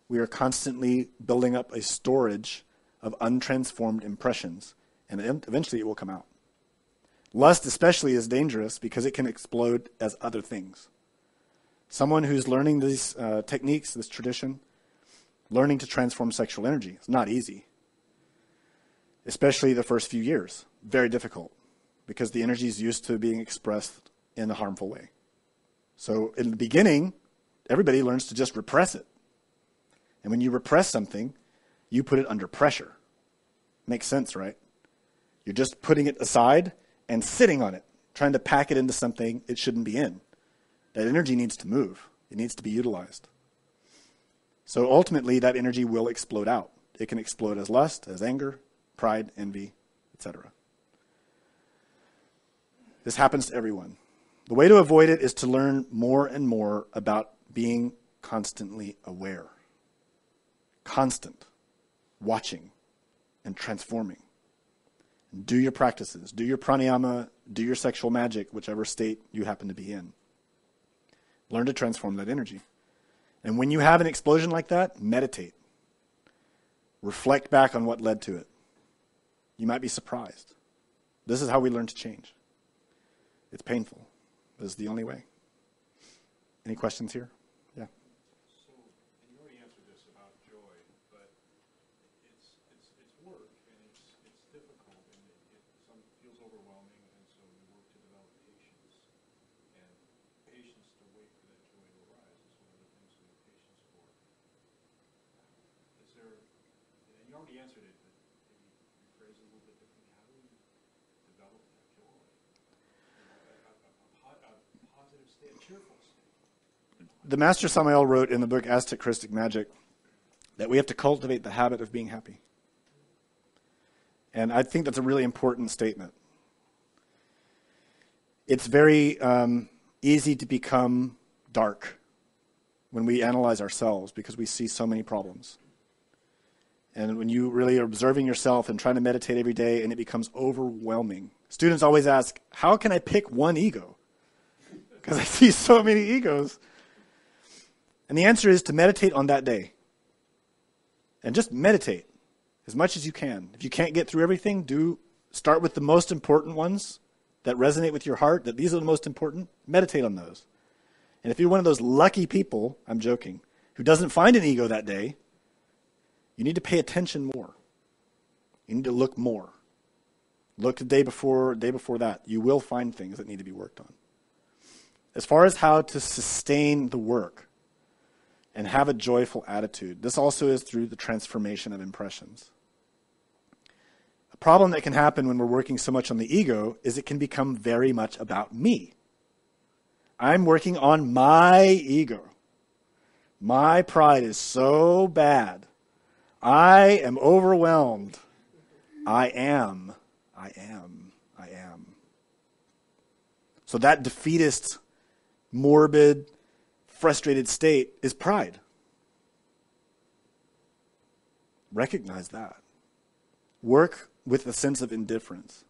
we are constantly building up a storage of untransformed impressions, and eventually it will come out. Lust especially is dangerous because it can explode as other things. Someone who's learning these techniques, this tradition, learning to transform sexual energy, it's not easy. Especially the first few years. Very difficult because the energy is used to being expressed in a harmful way. So in the beginning, everybody learns to just repress it. And when you repress something, you put it under pressure. Makes sense, right? You're just putting it aside and sitting on it, trying to pack it into something it shouldn't be in. That energy needs to move. It needs to be utilized. So ultimately, that energy will explode out. It can explode as lust, as anger, pride, envy, etc. This happens to everyone. The way to avoid it is to learn more and more about being constantly aware. Constant. Watching and transforming. Do your practices. Do your pranayama. Do your sexual magic, whichever state you happen to be in. Learn to transform that energy. And when you have an explosion like that, meditate. Reflect back on what led to it. You might be surprised. This is how we learn to change. It's painful. This is the only way. Any questions here? Yeah. So, and you already answered this about joy, but it's work and it's difficult and it feels overwhelming, and so you work to develop patience. And patience to wait for that joy to arise is one of the things we have patience for. Is there, and you already answered it, but maybe rephrase it a little bit differently. How do we develop that joy? A positive state, a cheerful state. The Master Samael wrote in the book Aztec Christic Magic that we have to cultivate the habit of being happy. And I think that's a really important statement. It's very easy to become dark when we analyze ourselves because we see so many problems. And when you really are observing yourself and trying to meditate every day and it becomes overwhelming. Students always ask, how can I pick one ego? Because I see so many egos. And the answer is to meditate on that day. And just meditate as much as you can. If you can't get through everything, start with the most important ones that resonate with your heart, that these are the most important. Meditate on those. And if you're one of those lucky people, I'm joking, who doesn't find an ego that day, You need to pay attention more. You need to look more. Look the day before that. You will find things that need to be worked on. As far as how to sustain the work and have a joyful attitude, this also is through the transformation of impressions. A problem that can happen when we're working so much on the ego is it can become very much about me. I'm working on my ego. My pride is so bad. I am overwhelmed. I am. So that defeatist, morbid, frustrated state is pride. Recognize that. Work with a sense of indifference.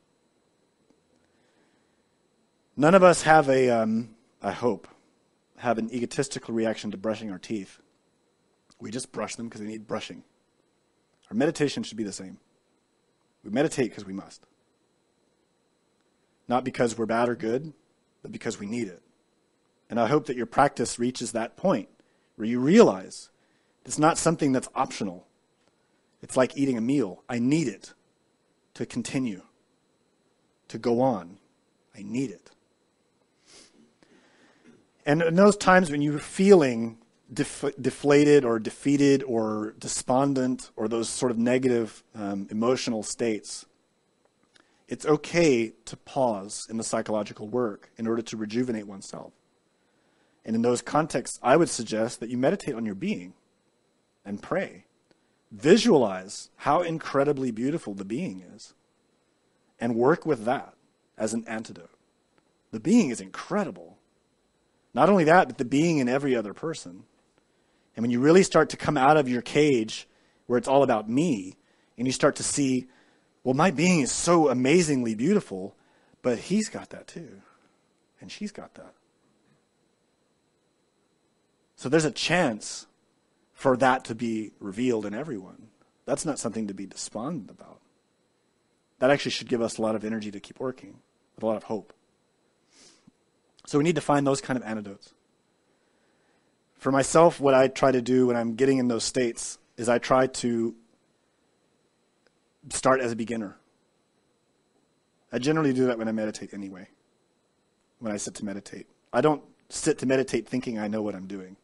None of us have I hope, have an egotistical reaction to brushing our teeth. We just brush them because they need brushing. Our meditation should be the same. We meditate because we must. Not because we're bad or good, but because we need it. And I hope that your practice reaches that point where you realize it's not something that's optional. It's like eating a meal. I need it to continue, to go on. I need it. And in those times when you're feeling deflated or defeated or despondent or those sort of negative emotional states, it's okay to pause in the psychological work in order to rejuvenate oneself. And in those contexts, I would suggest that you meditate on your being and pray. Visualize how incredibly beautiful the being is and work with that as an antidote. The being is incredible. Not only that, but the being in every other person. And when you really start to come out of your cage where it's all about me, and you start to see, well, my being is so amazingly beautiful, but he's got that too. And she's got that. So there's a chance for that to be revealed in everyone. That's not something to be despondent about. That actually should give us a lot of energy to keep working, with a lot of hope. So we need to find those kind of antidotes. For myself, what I try to do when I'm getting in those states is I try to start as a beginner. I generally do that when I meditate anyway, when I sit to meditate. I don't sit to meditate thinking I know what I'm doing,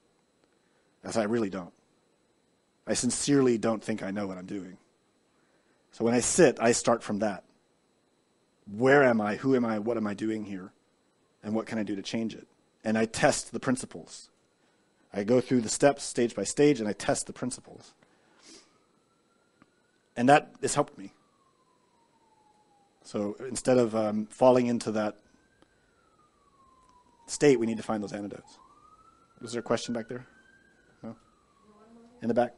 as I really don't. I sincerely don't think I know what I'm doing. So when I sit, I start from that. Where am I? Who am I? What am I doing here? And what can I do to change it? And I test the principles. I go through the steps stage by stage, and I test the principles. And that has helped me. So instead of falling into that state, we need to find those antidotes. Was there a question back there? No? In the back?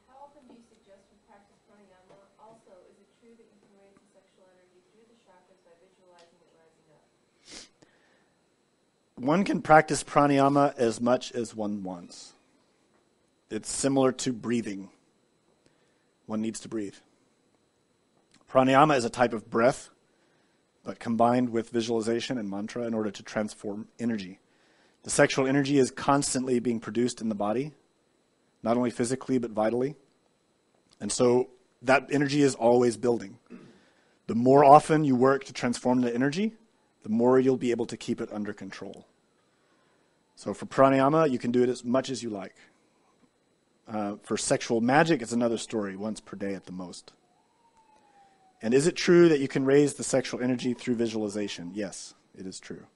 How often do you suggest we practice pranayama? Also, is it true that you can raise the sexual energy through the chakras by visualizing it rising up? One can practice pranayama as much as one wants. It's similar to breathing. One needs to breathe. Pranayama is a type of breath, but combined with visualization and mantra in order to transform energy. The sexual energy is constantly being produced in the body, not only physically, but vitally. And so that energy is always building. The more often you work to transform the energy, the more you'll be able to keep it under control. So for pranayama, you can do it as much as you like. For sexual magic, it's another story, once per day at the most. And is it true that you can raise the sexual energy through visualization? Yes, it is true.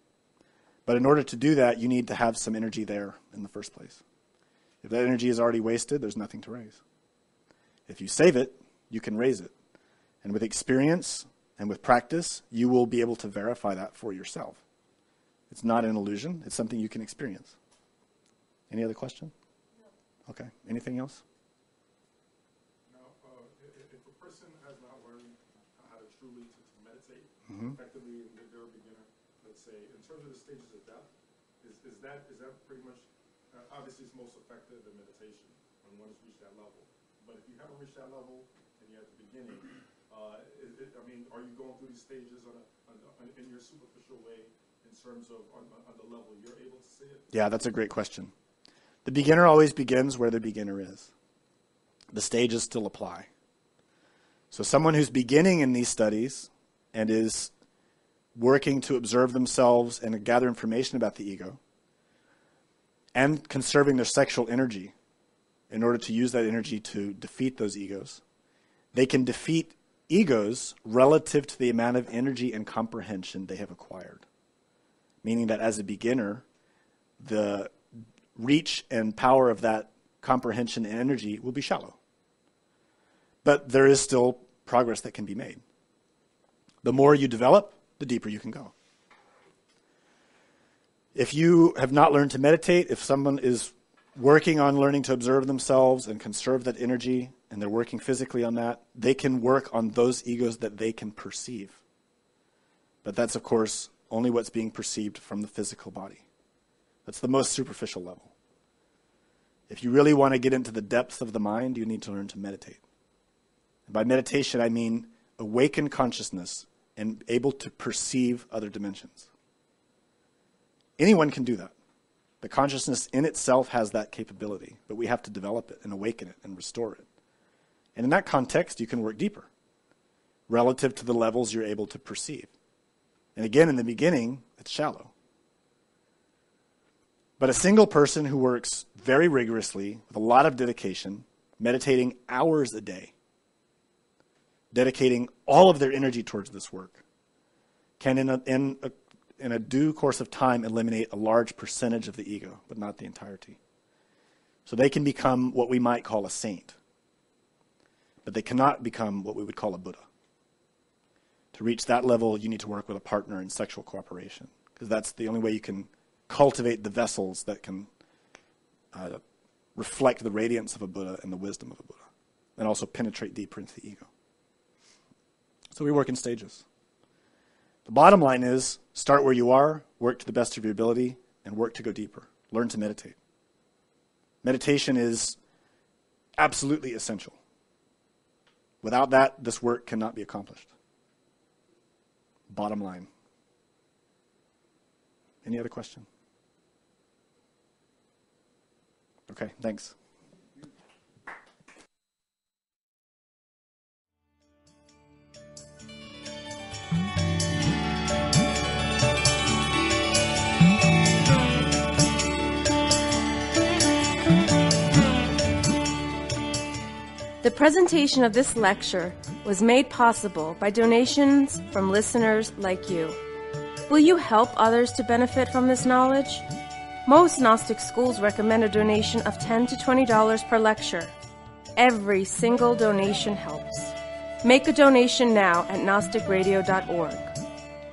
But in order to do that, you need to have some energy there in the first place. If that energy is already wasted, there's nothing to raise. If you save it, you can raise it. And with experience and with practice, you will be able to verify that for yourself. It's not an illusion. It's something you can experience. Any other question? No. Okay. Anything else? Now, if a person has not learned how to truly to meditate, effectively, they're a beginner, let's say, in terms of the stages of death, is that pretty much, obviously it's most effective in meditation when one has reached that level. But if you haven't reached that level and you're at the beginning, are you going through these stages in your superficial way in terms of on the level you're able to see it? Yeah, that's a great question. The beginner always begins where the beginner is. the stages still apply. So someone who's beginning in these studies and is working to observe themselves and gather information about the ego and conserving their sexual energy in order to use that energy to defeat those egos, they can defeat egos relative to the amount of energy and comprehension they have acquired. Meaning that as a beginner, the reach and power of that comprehension and energy will be shallow. But there is still progress that can be made. The more you develop, the deeper you can go. If you have not learned to meditate, if someone is working on learning to observe themselves and conserve that energy, and they're working physically on that, they can work on those egos that they can perceive. But that's, of course, only what's being perceived from the physical body. That's the most superficial level. If you really want to get into the depths of the mind, you need to learn to meditate. And by meditation, I mean awaken consciousness and able to perceive other dimensions. Anyone can do that. The consciousness in itself has that capability, but we have to develop it and awaken it and restore it. And in that context, you can work deeper relative to the levels you're able to perceive. And again, in the beginning, it's shallow. But a single person who works very rigorously, with a lot of dedication, meditating hours a day, dedicating all of their energy towards this work, can in a due course of time eliminate a large percentage of the ego, but not the entirety. So they can become what we might call a saint. But they cannot become what we would call a Buddha. To reach that level, you need to work with a partner in sexual cooperation, because that's the only way you can cultivate the vessels that can reflect the radiance of a Buddha and the wisdom of a Buddha, and also penetrate deeper into the ego. So we work in stages. The bottom line is, start where you are, work to the best of your ability, and work to go deeper. Learn to meditate. Meditation is absolutely essential. Without that, this work cannot be accomplished. Bottom line. Any other question? Okay, thanks. The presentation of this lecture was made possible by donations from listeners like you. Will you help others to benefit from this knowledge? Most Gnostic schools recommend a donation of $10 to $20 per lecture. Every single donation helps. Make a donation now at gnosticradio.org.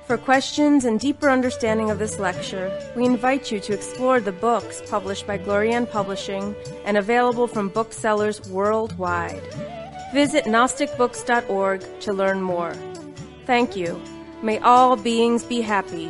For questions and deeper understanding of this lecture, we invite you to explore the books published by Glorian Publishing and available from booksellers worldwide. Visit gnosticbooks.org to learn more. Thank you. May all beings be happy.